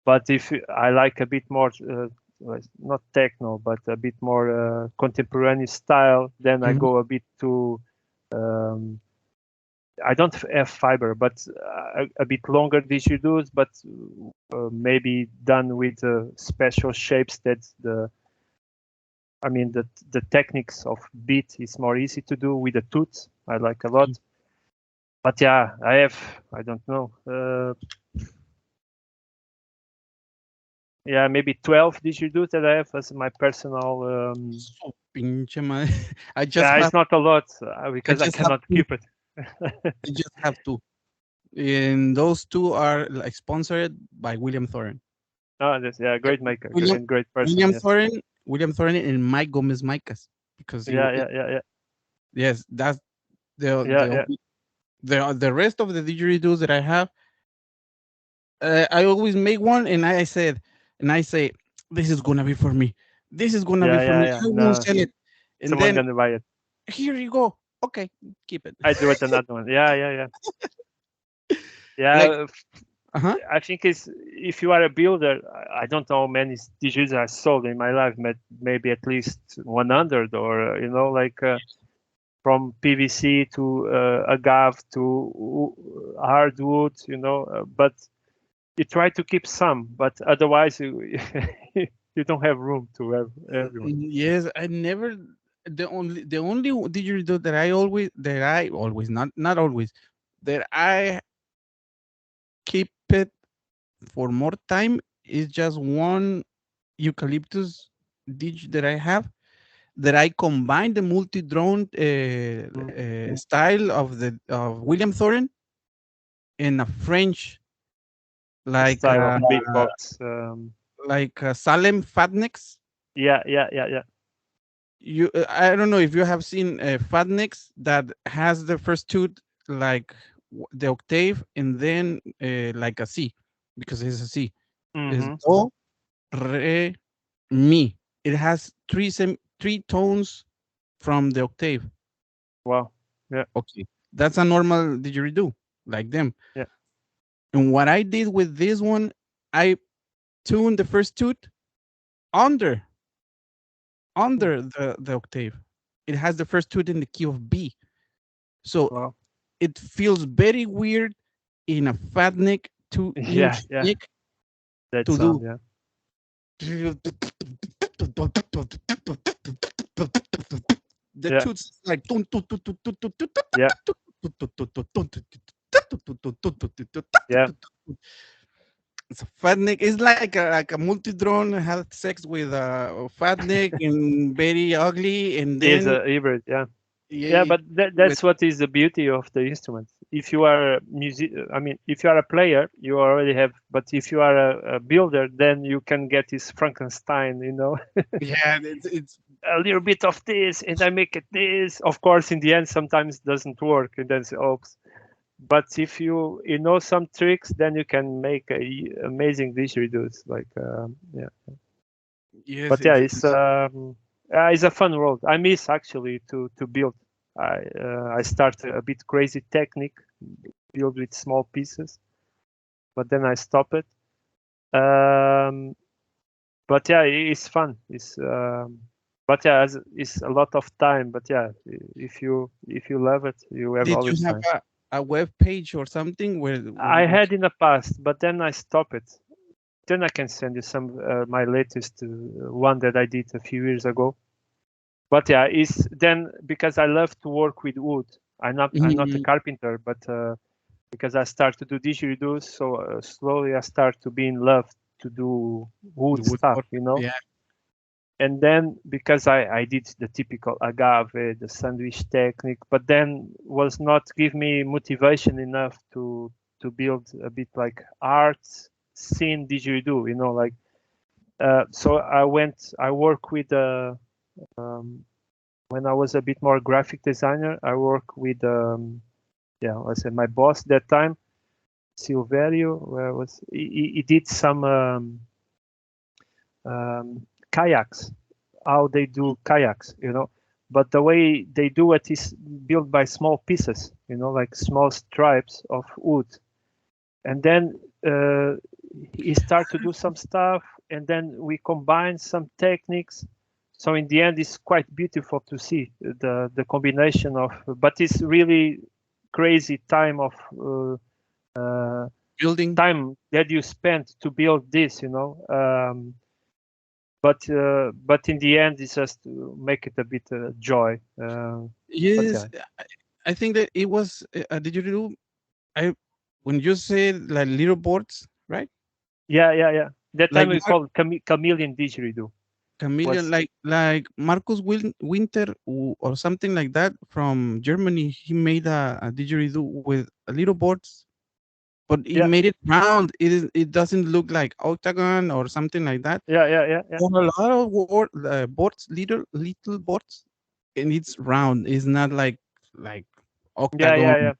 But if I like a bit more, not techno, but a bit more contemporary style, then I go a bit to. I don't have fiber, but a bit longer didgeridoos, but maybe done with special shapes that the techniques of beat is more easy to do with the tooth. I like a lot. But yeah, I don't know. Maybe 12 didgeridoos that I have as my personal. I just have, it's not a lot because I cannot keep it. I just have two. And those two are like sponsored by William Thorne. Oh, great maker and great person. William Thorne and Mike Gomez Micas. Because yeah. Yes, that's the rest of the didgeridoos that I have. I always make one, and I say, this is gonna be for me. This is gonna be Yeah, for yeah, me. yeah. I won't No, sell it. And someone then gonna buy it. here you go. Okay, keep it. I do it another one. Yeah, yeah, yeah. Like, Yeah, uh-huh. I think it's if you are a builder, I don't know how many didgeridoos I sold in my life, but maybe at least 100 or like from PVC to agave to hardwood, but you try to keep some, but otherwise you you don't have room to have everyone. Yes, I never. The only didgeridoo that I always not always that I keep it for more time is just one eucalyptus ditch that I have, that I combine the multi-drone Mm. style of the of William Thoren in a French, like Style of uh, beatbox. Salem Fatnix. Yeah, yeah, yeah, yeah. I don't know if you have seen Fatnix that has the first tooth like the octave, and then like a C, because it's a C. Is Hmm. do, re, mi. It has three tones from the octave. Wow. Yeah, Okay, that's a normal didgeridoo, like them. yeah. And what I did with this one, I tuned the first tooth under Hmm. the octave. It has the first tooth in the key of B, so Wow. it feels very weird in a fat neck, two Yeah, inch yeah. neck That to sound. do. Yeah, The yeah, toots like yeah, yeah. it's a fat neck. It's like a multi-drone had sex with a fat neck and very ugly, and Is then a hybrid. Yeah. Yeah, yeah, but with that's what is the beauty of the instrument. If you are a I mean, if you are a player, you already have. But if you are a builder, then you can get this Frankenstein. yeah, it's A little bit of this, and I make it this. Of course, in the end, sometimes it doesn't work, and then say, "Oops." But if you know some tricks, then you can make amazing didgeridoos. Like, yeah. yes, But yeah, it's it's a fun world. I miss actually to build. I start a bit crazy technique, build with small pieces, but then I stop it. Um, but yeah, it's fun. But yeah, it's a lot of time. But yeah, if you love it, you have did all you this have time. a web page or something where I had in the past, but then I stop it. Then I can send you some my latest one that I did a few years ago. But yeah, it's then because I love to work with wood. I'm not a Mhm. carpenter, but because I start to do didgeridoos, so slowly I start to be in love to do The wood stuff, woodwork? Yeah. And then because I did the typical agave, the sandwich technique, but then was not give me motivation enough to build a bit like art scene didgeridoo, like so I work with um, when I was a bit more graphic designer, I work with yeah, let's say my boss that time, Silverio, where was he did some kayaks, how they do kayaks, but the way they do it is built by small pieces, like small stripes of wood, and then he start to do some stuff, and then we combine some techniques. So in the end, it's quite beautiful to see the combination of, but it's really crazy time of Building. time that you spent to build this, but in the end, it's just to make it a bit joy. But Yes, yeah, I think that it was a didgeridoo. I when you said like little boards, right? yeah, yeah, yeah. That time Like we called chameleon didgeridoo. chameleon, Was like Marcus Winter or something like that from Germany. He made a didgeridoo with little boards, but he yeah, made it round. It doesn't look like octagon or something like that. yeah, yeah, yeah, yeah, Or a lot of boards, little boards, and it's round. It's not like yeah, octagon. yeah, yeah.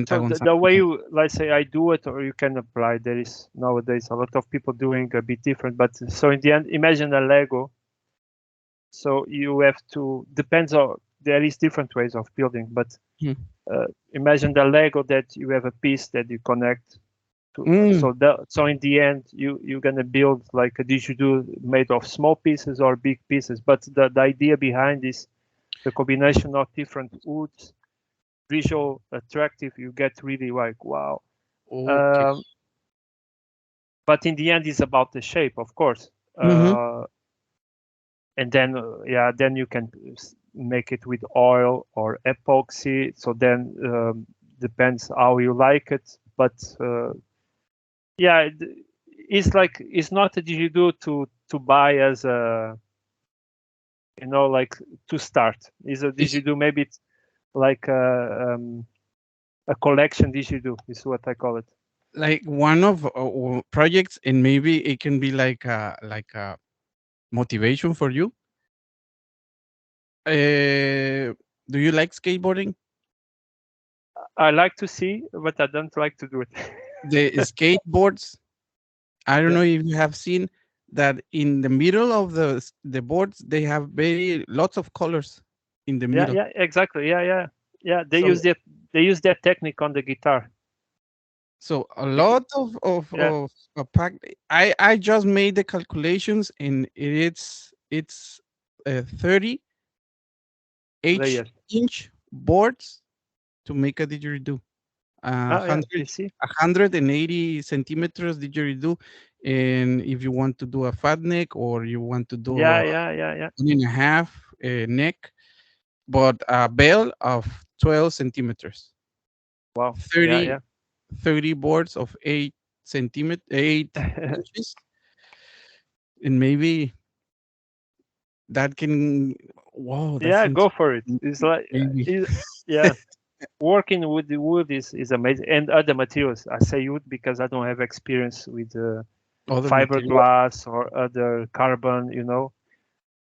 So pentagon the way something. you, let's say I do it, or you can apply, there is nowadays a lot of people doing a bit different. But so in the end, imagine a Lego. So you have to, depends on, there is different ways of building, but Hmm. imagine the Lego that you have a piece that you connect to. Mm. So in the end, you're gonna build like a didgeridoo made of small pieces or big pieces. But the idea behind is the combination of different woods, visual, attractive. You get really like wow. Okay. Um, but in the end, it's about the shape, of course. Mm-hmm. And then yeah, then you can make it with oil or epoxy. So then depends how you like it. But yeah, it's like it's not a didgeridoo to buy as a, you know, like to start. It's a It's didgeridoo, maybe it's like a collection didgeridoo is what I call it. like one of projects, and maybe it can be like a motivation for you. Do you like skateboarding? I like to see, but I don't like to do it. The skateboards. I don't Yeah, know if you have seen that in the middle of the boards they have very lots of colors in the yeah, middle. yeah, exactly. Yeah, yeah, yeah. So They use that technique on the guitar. so a Bec- lot Yeah, of pack. I just made the calculations, and it's 30 H layers. inch boards to make a didgeridoo. Oh yeah, you see. 180 centimeters didgeridoo, and if you want to do a fat neck or you want to do Yeah, a yeah, yeah, yeah. 1.5 neck, but a bell of 12 centimeters, Wow. Yeah, 30 yeah. 30 boards of 8 inches, and maybe that can, wow, that Yeah, seems go for it. It's like maybe yeah. Working with the wood is amazing, and other materials. I say wood because I don't have experience with other material. fiberglass or other carbon, you know.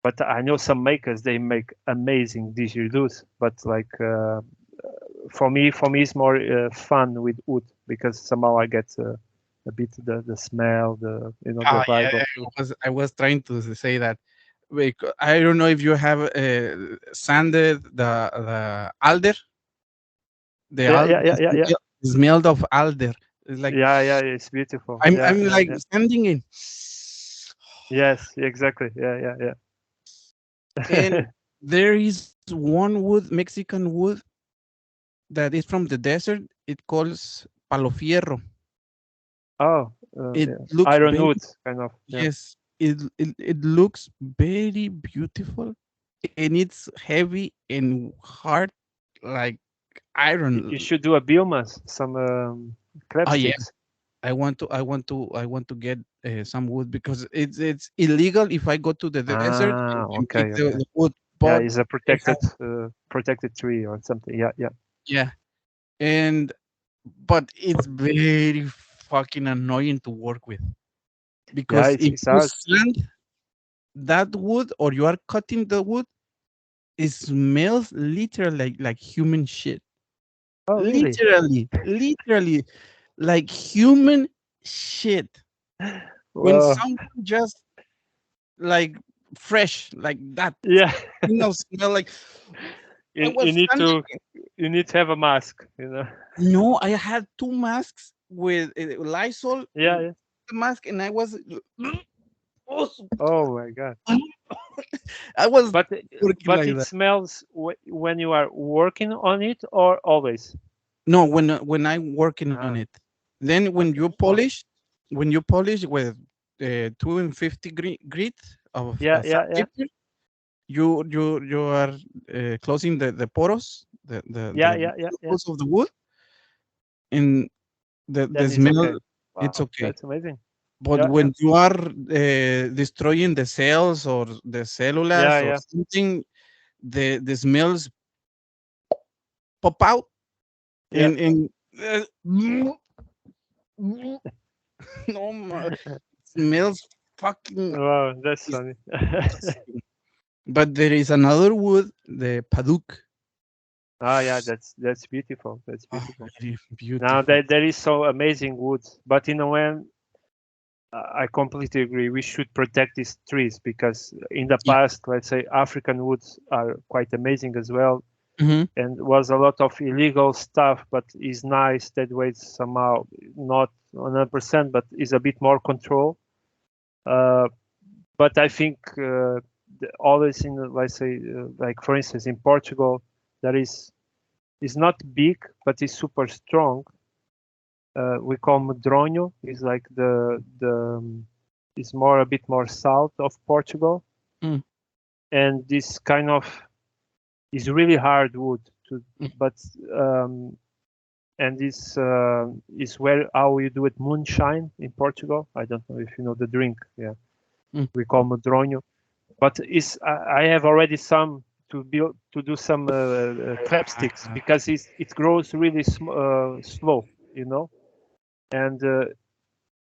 But I know some makers, they make amazing didgeridoos. But like for me, it's more fun with wood because somehow I get a bit the smell, the Ah, yeah, vibe of wood. I was trying to say that. I don't know if you have sanded the alder, the Yeah, al yeah, yeah, yeah, yeah, smelled of alder. It's like yeah, yeah. It's beautiful. I'm Yeah, I'm yeah, like yeah. standing in. Yes, exactly. Yeah, yeah, And yeah. there is one wood, Mexican wood, that is from the desert. It calls palo fierro. Oh, It yeah. looks Iron very, wood, kind of. Yeah. yes, it looks very beautiful, and it's heavy and hard like You iron. should do a biomass, some crab Oh yeah, sticks. I want to get some wood because it's illegal if I go to the desert Ah, and pick okay, the, okay. the wood. Yeah, But it's a I have, protected tree or something. Yeah, yeah. yeah, and but it's very fucking annoying to work with Yeah, because if it's you hard. sand that wood or you are cutting the wood, it smells literally like human shit. Oh, really? Literally like human shit. When Well, someone just like fresh like that, yeah. smell like I you, you was need standing. to you need to have a mask, you know. No, I had two masks with Lysol Yeah, and yeah. the mask, and I was oh, Oh my God. I was But working but like it that. smells when you are working on it or always. No, when I'm working on Ah, it, then okay. Wow. when you polish with 250 grit of Yeah, yeah, yeah. sandpaper, you are closing the poros, Yeah, the yeah, yeah, yeah. holes of the wood, and the Then it's okay. smell, it's Wow, okay. that's amazing. But Yeah, yeah. when you are destroying the cells or the Yeah, cellulose or yeah. something, the smells pop out, Yeah. and no, smells fucking Wow, that's funny. disgusting. But there is another wood, the paduk. Yeah, that's beautiful. That's beautiful. Very Now beautiful. there is so amazing woods, but in a way, I completely agree. We should protect these trees because in the Yeah. past, let's say African woods are quite amazing as well, Hmm. and was a lot of illegal stuff, but is nice that way somehow not 100%, but is a bit more control. Uh, but I think always in let's say like for instance in Portugal, there is not big but is super strong. We call Medronho is like the is more a bit more south of Portugal, Mm. and this kind of is really hard wood to, Mm. but and this is where how you do it moonshine in Portugal. I don't know if you know the drink. Yeah, Mm. we call Medronho, but is I have already some to build to do some clapsticks because it grows really slow, you know, and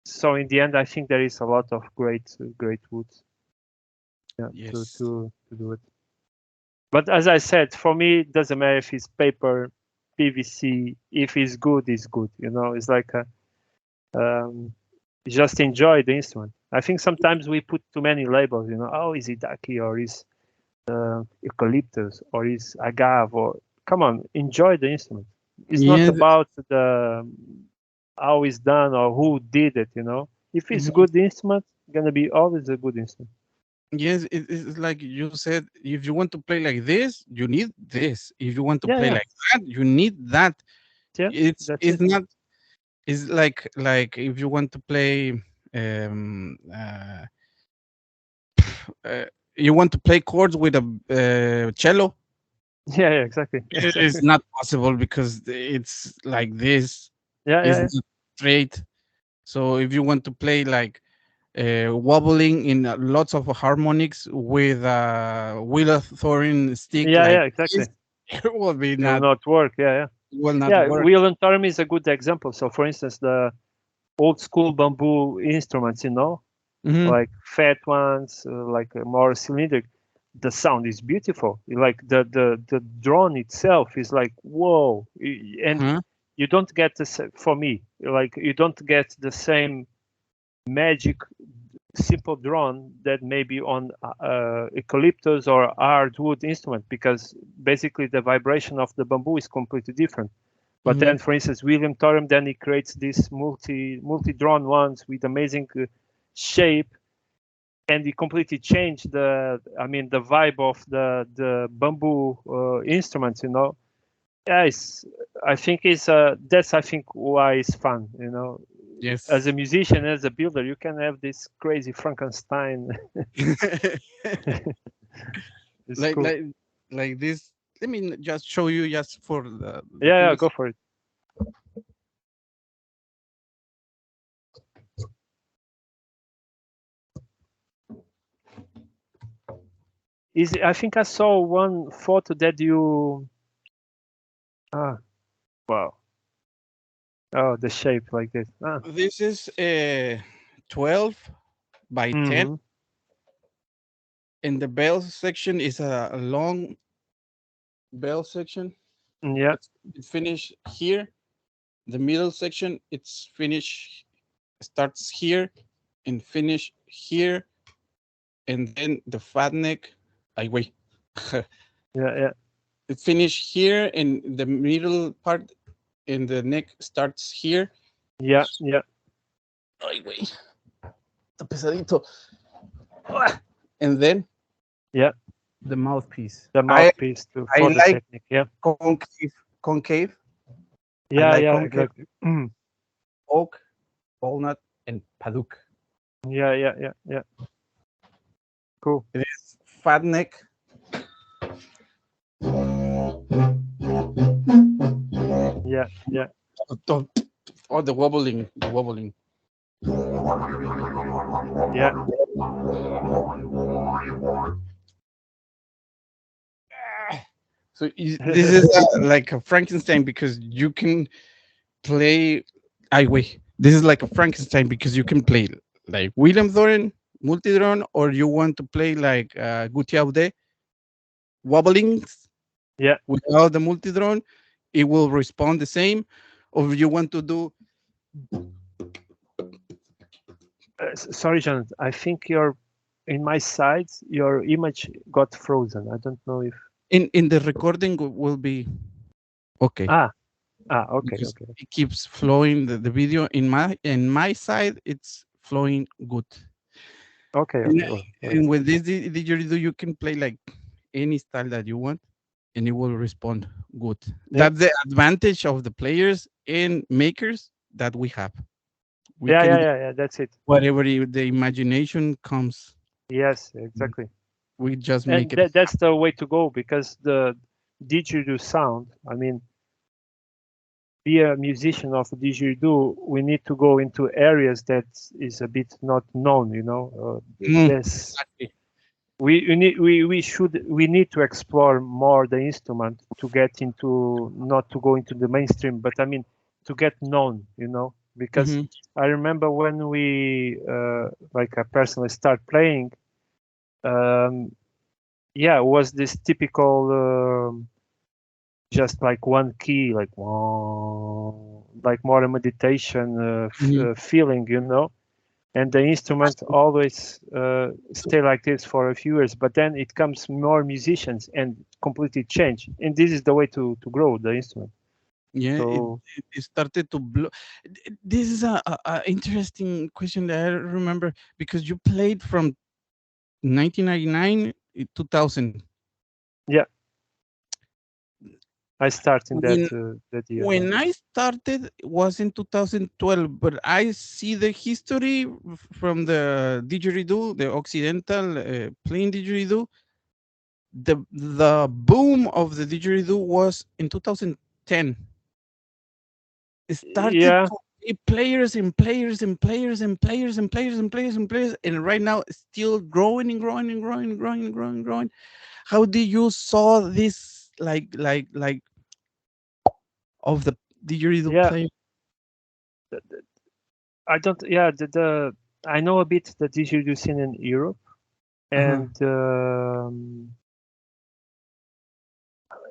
so in the end, I think there is a lot of great woods, yeah, Yes. to do it. But as I said, for me, it doesn't matter if it's paper, PVC. If it's good, it's good. You know, it's like just enjoy the instrument. I think sometimes we put too many labels. You know, oh, is it Daki or is eucalyptus or is agave or come on, enjoy the instrument. It's not Yes. about the how it's done or who did it. You know, if it's Mhm. good instrument, gonna be always a good instrument. Yes, it's like you said, if you want to play like this, you need this. If you want to Yeah, play yeah, like that, you need that. yeah. It's That's it's it. not it's like if you want to play um uh, uh you want to play chords with a cello, Yeah, yeah, exactly. it is not possible because it's like this. Yeah, It's yeah, not straight. So if you want to play like wobbling in lots of harmonics with a wheel thorn stick yeah, like yeah, exactly. this, it will be It will not not work. Yeah, yeah, it will not yeah. work. Wheel and term is a good example. So, for instance, the old school bamboo instruments, you know, Hmm. like fat ones, like more cylindric, the sound is beautiful. Like the drone itself is like whoa, and Huh? you don't get this for me. Like you don't get the same magic simple drone that may be on eucalyptus or hardwood instrument because basically the vibration of the bamboo is completely different. But Hmm. then, for instance, William Thorne then he creates these multi drawn ones with amazing shape, and he completely changed the vibe of the bamboo instruments. You know, yeah, I think it's that's I think why it's fun. You know, as a Yes. musician, as a builder, you can have this crazy Frankenstein. It's like cool. like like this. Let me just show you just for the Yeah, yeah, curious. go for it. Is I think I saw one photo that you ah wow, oh, the shape like this. Ah. This is 12 by 10, Mm-hmm. and the bell section is a long bell section. Yeah, It's finished here. The middle section it's finish starts here and finish here, and then the fat neck. I wait. yeah, yeah, It finish here, and the middle part in the neck starts here. yeah, yeah, Ay, güey, está pesadito. Ah, and then yeah. the mouthpiece. The I mouthpiece to I for the like technique. Yeah, concave. I yeah, like yeah, concave, exactly. Mm. oak, walnut, and paduk. Yeah, yeah, yeah, yeah. Cool. It is fat neck. Yeah, yeah, Oh, the wobbling, the wobbling. yeah. So this is like a Frankenstein because you can play. I wait. This is like a Frankenstein because you can play like William Thorne, multidrone, or you want to play like Gutiaude, wobblings, Yeah. Without the multi-drone, it will respond the same. Or if you want to do Sorry, John. I think in my side, your image got frozen. I don't know if. in the recording will be okay Ah, okay, because okay, it keeps flowing the video in my side it's flowing good. okay, And, okay. Well, wait. and with this didgeridoo you can play like any style that you want and it will respond good. Yeah, That's the advantage of the players and makers that we have. We yeah, can yeah, do yeah, yeah. That's it. whatever the imagination comes. Yes, exactly. We just make And it. that's the way to go because the didgeridoo sound. I mean, be a musician of didgeridoo, we need to go into areas that is a bit not known. There's Exactly. we need to explore more the instrument to get into, not to go into the mainstream, but I mean to get known, because Hmm. I remember when we like I personally start playing, um, yeah, it was this typical just like one key, like like more a meditation Hmm. feeling, and the instrument always stay like this for a few years, but then it comes more musicians and completely change, and this is the way to grow the instrument. Yeah, So it started to blow. This is a interesting question that I remember because you played from 1999 to 2000. yeah, I start in When that year. Yeah, when I started it was in 2012, but I see the history from the didgeridoo, the Occidental playing didgeridoo. The boom of the didgeridoo was in 2010. It started yeah, to be players and players and players and players and players and players and players, and right now it's still growing and growing and growing and growing and growing and growing. How did you saw this like of the didgeridoo yeah. player? I don't. Yeah, the I know a bit the didgeridoo scene in Europe, Uh-huh. and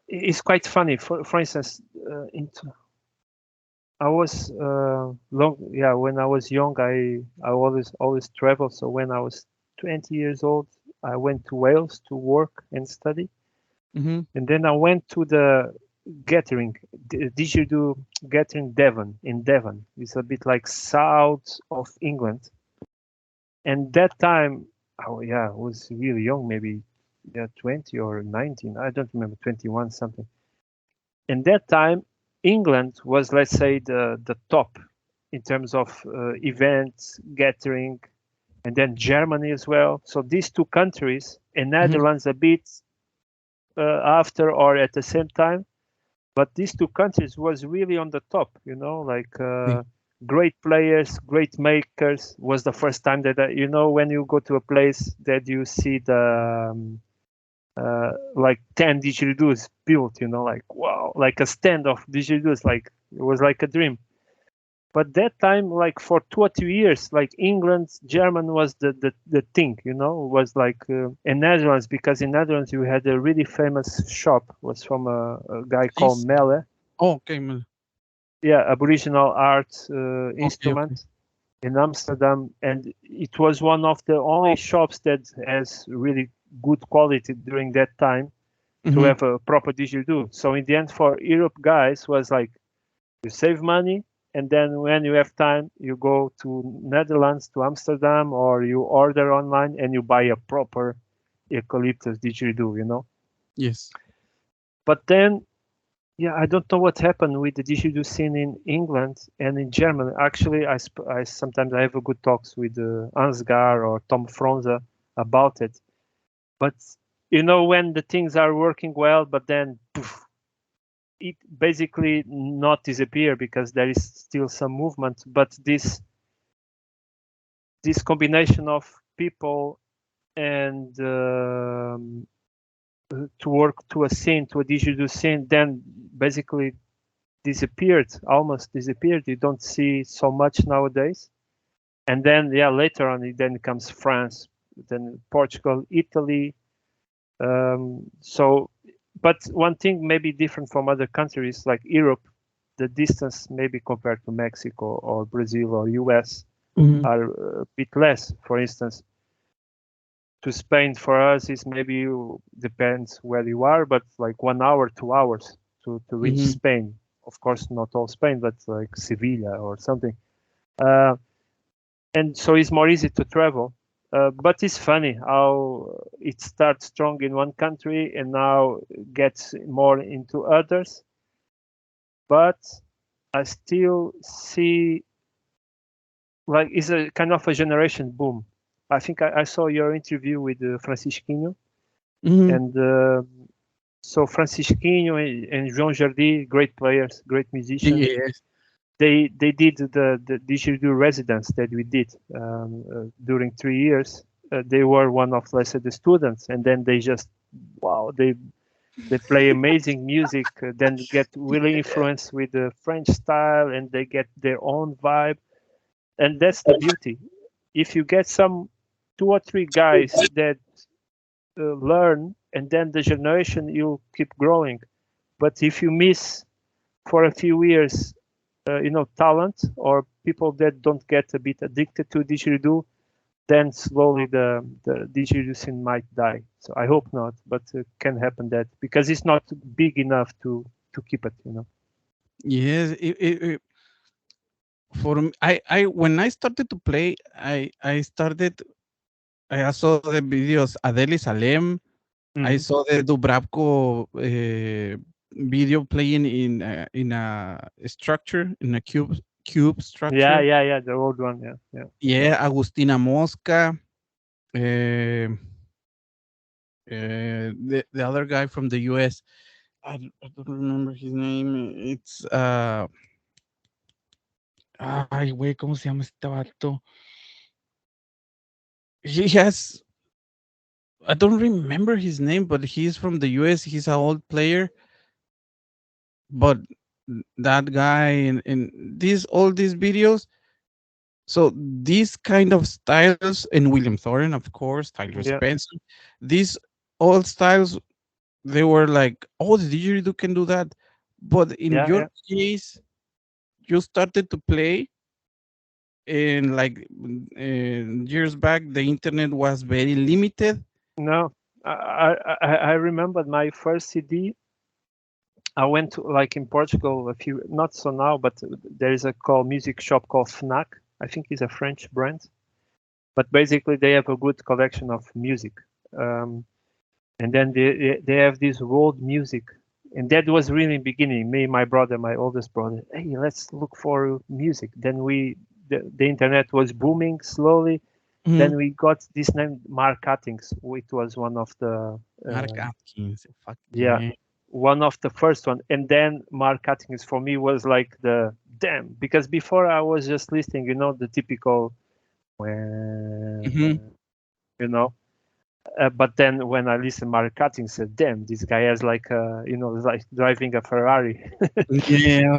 it's quite funny. For instance, I was yeah, when I was young, I always traveled. So when I was 20 years old, I went to Wales to work and study, Mm-hmm. and then I went to the Gathering, Didgeridoo Gathering Devon in Devon. It's a bit like south of England, and that time, oh yeah, I was really young, maybe yeah 20 or 19. I don't remember, 21 something. And that time, England was, let's say, the top in terms of events, gathering, and then Germany as well. So these two countries, and Mm-hmm. Netherlands a bit after or at the same time, but these two countries was really on the top. Like great players, great makers. Was the first time that when you go to a place that you see the like 10 didgeridoos built, like wow, like a stand of didgeridoos, like it was like a dream. But that time, like for 2 or 3 years, like England, German was the thing, was like in Netherlands, because in Netherlands you had a really famous shop, was from a guy called Please. Melle. Oh, okay, man. Yeah, Aboriginal art Okay, okay. instrument in Amsterdam, and it was one of the only shops that has really good quality during that time to Mm-hmm. have a proper didgeridoo. So in the end, for Europe guys, was like you save money, and then when you have time, you go to Netherlands, to Amsterdam, or you order online and you buy a proper eucalyptus didgeridoo. Yes. But then, yeah, I don't know what happened with the didgeridoo scene in England and in Germany. Actually, I sometimes I have a good talks with Ansgar or Tom Fronza about it. But when the things are working well, but then poof, it basically not disappear because there is still some movement. But this combination of people and to work to a scene, to a digital scene, then basically disappeared, almost disappeared. You don't see so much nowadays. And then, yeah, later on, then comes France, then Portugal, Italy. So But one thing maybe different from other countries like Europe, the distance maybe compared to Mexico or Brazil or US are a bit less. For instance, to Spain for us is maybe depends where you are, but like 1 hour, 2 hours to reach Spain. Of course, not all Spain, but like Sevilla or something. And so it's more easy to travel. But it's funny how it starts strong in one country and now gets more into others. But I still see like it's a kind of a generation boom. I think I saw your interview with Francisquinho, and so Francisquinho and João Jardim, great players, great musicians. Yes. They did the Didgeridoo residence that we did during 3 years. They were one of, let's say, the students, and then they just wow, they play amazing music. Then get really influenced with the French style, and they get their own vibe, and that's the beauty. If you get some 2 or 3 guys that learn, and then the generation will keep growing. But if you miss for a few years talent or people that don't get a bit addicted to didgeridoo, then slowly the didgeridoo scene might die. So I hope not, but it can happen that because it's not big enough to keep it. Yes. For me, I when I started to play, I started. I saw the videos Adele Salem. I saw the Dubravko video playing in a structure, in a cube structure. Yeah, the old one, yeah. Yeah, Agustina Mosca. The other guy from the US. I don't remember his name. It's ay, güey, ¿cómo se llama este vato? He has, I don't remember his name, but he's from the US. He's an old player. But that guy in these all these videos, so these kind of styles, and William Thorne, of course, Tyler Yeah, Spencer, these old styles, they were like, oh, the didgeridoo can do that. But in yeah, your yeah. case, you started to play, and like years back, the internet was very limited. No, I remember my first CD. I went to like in Portugal a few, not so now, but there is a music shop called Fnac. I think it's a French brand, but basically they have a good collection of music. And then they have this rolled music, and that was really beginning. Me, my brother, my oldest brother. Hey, let's look for music. Then the internet was booming slowly. Then we got this name Mark Cuttings, which was one of the Mark Atkins, fuck yeah, yeah. one of the first one. And then Mark Cuttings for me was like the damn, because before I was just listening, the typical, Mhm. you know. But then when I listened, Mark Cuttings said, "Damn, this guy has like, like driving a Ferrari." Yeah,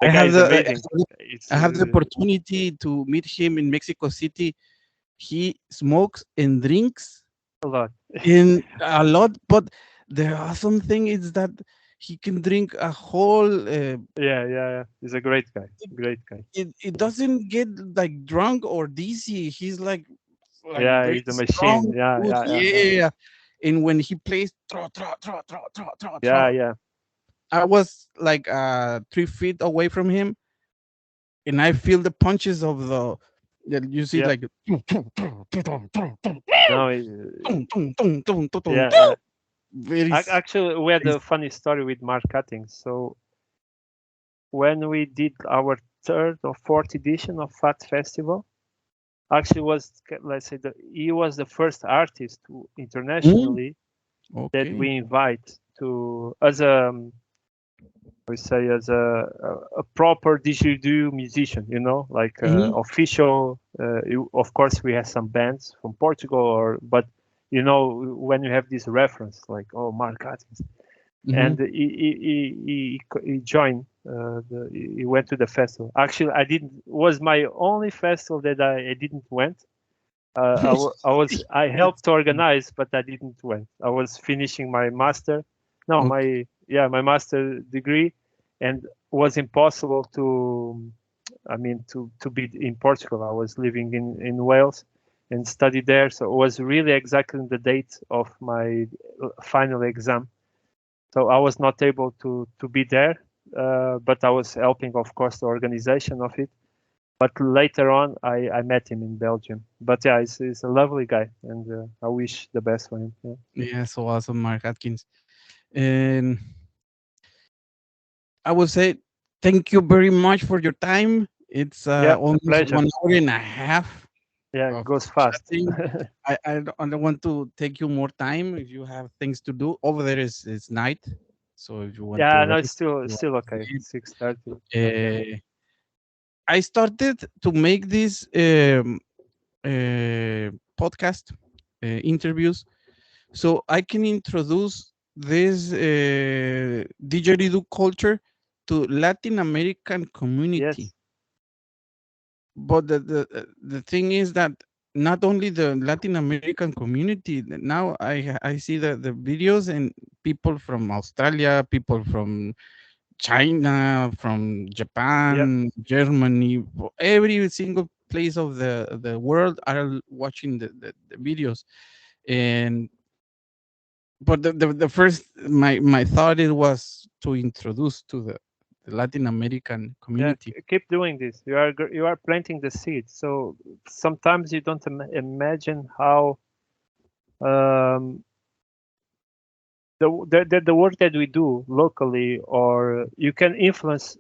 The I guy have is the amazing. It's I have the opportunity to meet him in Mexico City. He smokes and drinks a lot. in a lot, but the awesome thing is that he can drink a whole. Yeah. He's a great guy. Great guy. It doesn't get like drunk or dizzy. He's like Yeah, very he's a machine. strong. Yeah, Good, yeah, yeah, yeah, yeah. And when he plays, tra, tra, tra, tra, tra, tra, yeah, tra, yeah. I was like 3 feet away from him, and I feel the punches of the. Yeah, you see, Yeah. like No, yeah, yeah. very. Actually, we had Very a funny story with Mark Cuttings. So when we did our third or fourth edition of Fat Festival, actually was, let's say, he was the first artist internationally that okay. we invite to as a we say as a proper didgeridoo musician, like Mhm, official. Of course, we have some bands from Portugal, but when you have this reference, like Mark Atkins, mhm. and he joined. He went to the festival. Actually, I didn't. Was my only festival that I didn't went I helped to organize, but I didn't went. I was finishing my master, no, Okay. my master degree, and was impossible to, I mean, to be in Portugal. I was living in Wales and studied there, so it was really exactly the date of my final exam. So I was not able to be there, but I was helping, of course, the organization of it. But later on, I met him in Belgium. But yeah, he's a lovely guy, and I wish the best for him. Yeah, Yeah, so awesome, Mark Atkins. And I would say thank you very much for your time. It's yeah, a almost pleasure. 1 hour and a half Yeah, it of goes fast. chatting. I don't want to take you more time if you have things to do. Over there is it's night, so if you want to Yeah, no, rest, it's you want still to okay. sleep. 6:30. Yeah, Uh, I started to make these podcast interviews so I can introduce this didgeridoo culture to Latin American community. yes, But the thing is that not only the Latin American community. Now I see the videos and people from Australia, people from China, from yeah, Japan, Germany, every single place of the world are watching the videos. And but the first my thought it was to introduce to the Latin American yeah. community. Keep doing this. You are planting the seed. So sometimes you don't imagine how um, the work that we do locally, or you can influence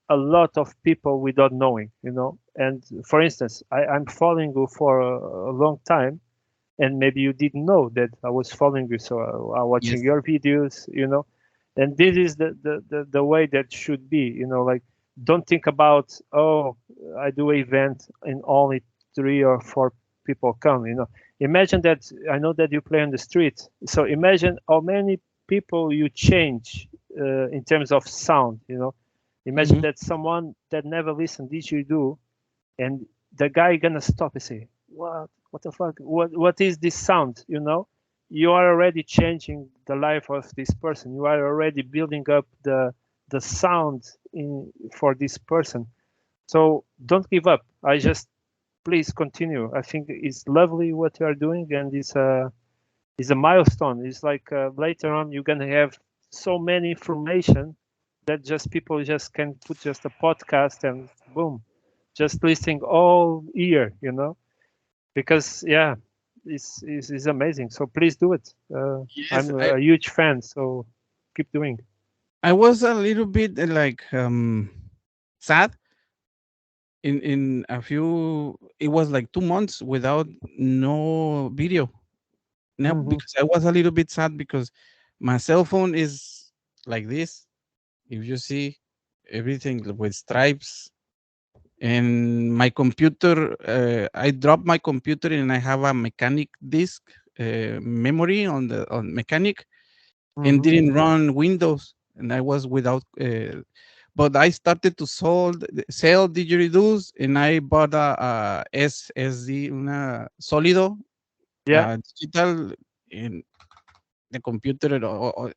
a lot of people without knowing, you know. And for instance, I'm following you for a long time, and maybe you didn't know that I was following you, so I'm watching Yes. your videos, you know. And this is the way that should be, you know. Like, don't think about, oh, I do an event and only 3 or 4 people come, you know. Imagine that. I know that you play on the street, so imagine how many people you change in terms of sound, you know. Imagine Hmm. that someone that never listened Didgeridoo, and the guy gonna stop and say, what the fuck? What is this sound? You know, you are already changing the life of this person. You are already building up the sound in for this person. So don't give up. I just please continue. I think it's lovely what you are doing, and it's a milestone. It's like later on you're gonna have so many information that just people just can put just a podcast and boom, just listening all year, you know, because yeah, it's amazing. So please do it. Yes, I'm a huge fan, so keep doing. I was a little bit like sad in a few. It was like 2 months without no video. Now Hmm. because I was a little bit sad because my cell phone is like this. If you see everything with stripes, and my computer, I dropped my computer and I have a mechanic disk memory on mechanic and Hmm. didn't run Windows, and I was without. But I started to sell didgeridoos, and I bought a SSD, una sólido, Yeah, digital, and the computer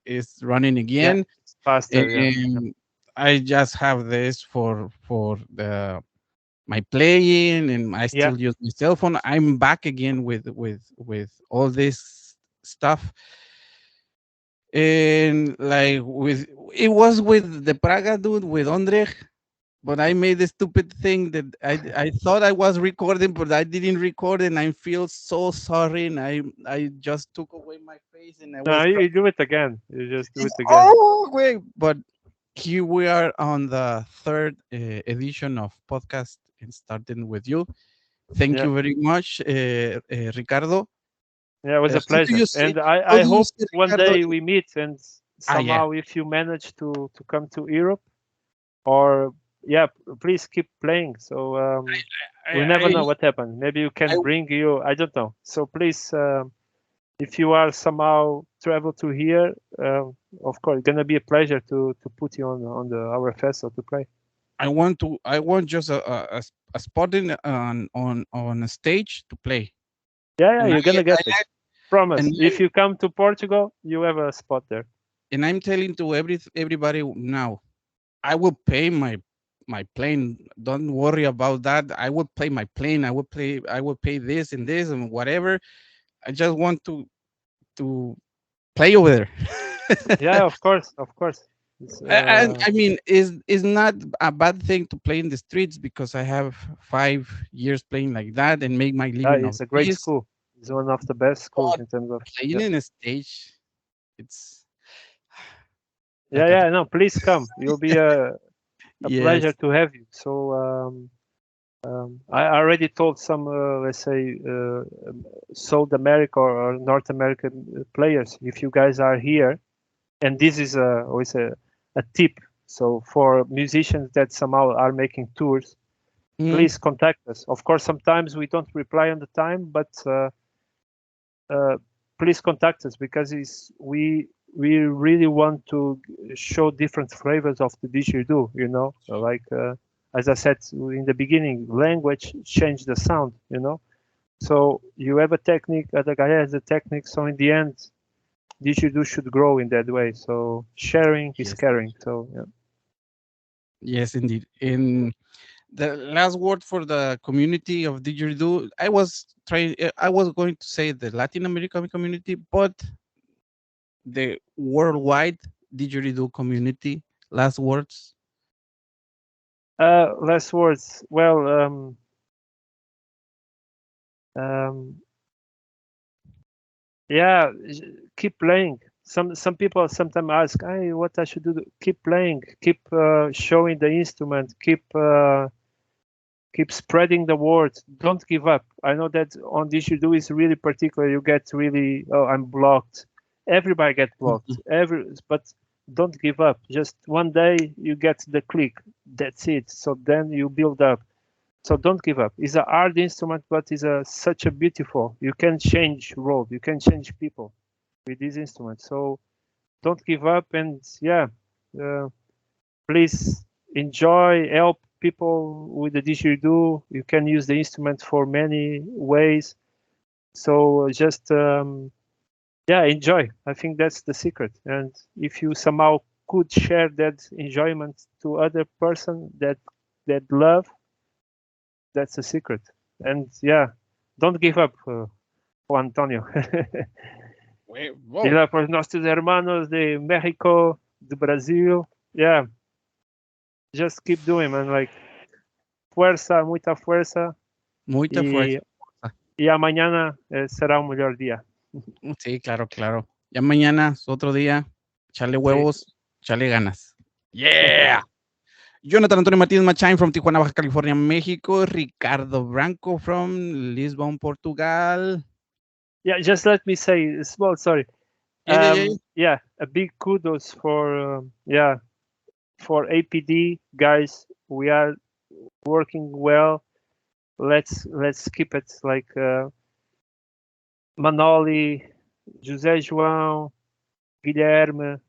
is running yeah, again, it's faster. Yeah, yeah, and I just have this for the my playing, and I yeah. still use my cell phone. I'm back again with all this stuff, and like with it was with the Praga dude with Andre, but I made the stupid thing that I thought I was recording, but I didn't record, and I feel so sorry, and I just took away my face, and I No, was you do it again. You just do it again. oh wait, but here we are on the third edition of podcast and starting with you. Thank Yeah, you very much, Ricardo. yeah. It was a How do pleasure, you say? and How I do you hope say one Ricardo? day we meet, and Yeah. somehow if you manage to come to Europe, or yeah, please keep playing. So we never I know what happens. Maybe you I can bring you. I don't know. So please, if you are somehow travel to here, of course, it's gonna be a pleasure to put you on the our festival to play. I want just a spot in on a stage to play. Yeah, And you're gonna get it. Promise. and If you come to Portugal, you have a spot there. I'm telling to everybody now, I will pay my plane. Don't worry about that. I will pay my plane. I will pay this and this and whatever. I just want to play over there. Yeah, of course, of course. It's, And I mean, is not a bad thing to play in the streets because I have 5 years playing like that and make my living of it's a great this. school. It's one of the best schools But in terms of. playing Yeah, in a stage, it's yeah, like a yeah. No, please come. You'll be a pleasure yes. to have you. So I already told some, let's say, South America or North American players, if you guys are here, and this is always a tip. So for musicians that somehow are making tours, Mhm. please contact us. Of course, sometimes we don't reply on the time, but uh, please contact us because we really want to show different flavors of the didgeridoo. You know, like as I said in the beginning, language change the sound. You know, so you have a technique, other guy has a technique. So in the end, didgeridoo should grow in that way. So sharing is Yes, caring. So yeah. yes, indeed. In the last word for the community of didgeridoo, I was trying. I was going to say the Latin American community, but the worldwide didgeridoo community. Last words. Last words. Well, um, yeah, keep playing. Some people sometimes ask, "Hey, what I should do?" Keep playing, keep showing the instrument, keep spreading the word. Don't give up. I know that on this you do is really particular. You get really, oh, I'm blocked. Everybody get blocked. Mhm. But don't give up. Just one day you get the click. That's it. So then you build up. So don't give up. It's a hard instrument, but it's such a beautiful. You can change road. You can change people with this instrument. So don't give up. And yeah, uh, please enjoy, help people with the didgeridoo. You can use the instrument for many ways. So just yeah, enjoy. I think that's the secret. And if you somehow could share that enjoyment to other person that love, that's the secret. And yeah, don't give up, Juan Antonio. Y Whoa. la, pues nuestros hermanos de México, de Brasil, yeah, just keep doing, man. Like fuerza, muita fuerza. Mucha fuerza. Y, y a mañana será un mejor día. Sí, claro, claro. Ya mañana es otro día. Echarle Sí. huevos, echarle ganas. Yeah. Jonathan Antonio Martinez Machain from Tijuana, Baja California, Mexico. Ricardo Branco from Lisbon, Portugal. Yeah, just let me say, well, sorry. Yeah, yeah, yeah. Yeah, a big kudos for yeah, for APD guys. We are working well. Let's keep it like Manoli, José João, Guilherme,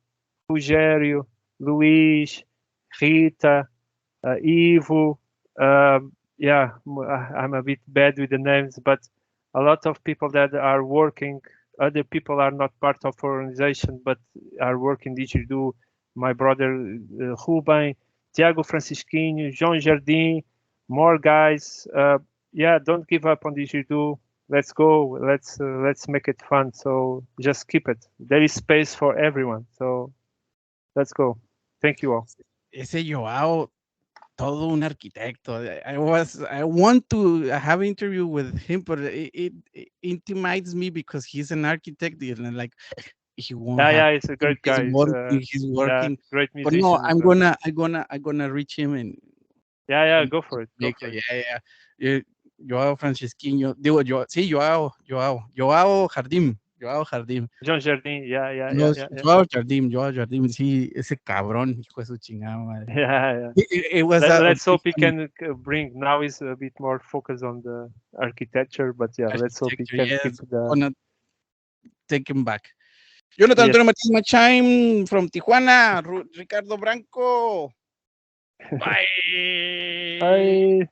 Rogério, Luís, Rita, Ivo. Yeah, I'm a bit bad with the names, but a lot of people that are working. Other people are not part of organization, but are working Didgeridoo. My brother Ruben, Tiago Francisquinho, João Jardim, more guys. Yeah, don't give up on Didgeridoo. Let's go. Let's make it fun. So just keep it. There is space for everyone. So let's go. Thank you all. Ese Joao, todo un arquitecto. I want to have an interview with him, but it intimidates me because he's an architect and like he won't Yeah, have yeah, he's a great guy. he's Yeah, working. great But no, musician as well. I'm gonna reach him and Yeah, yeah, gonna go for it. Go make for it. yeah. Joao Francisquinho, digo yo, sí, Joao Jardim, Joao Jardim. John Jardine. Yeah, yeah, yeah, yeah, yeah. Joao Jardim, sí, ese cabrón, hijo de su chingada madre. Yeah, yeah. It was Let's too hope he funny. can bring. Now he's a bit more focused on the architecture, but yeah, let's hope he Architecture, can keep yes, the. gonna take him back. Jonathan Yes. Antonio Martinez Machain from Tijuana, Ricardo Branco. Bye. I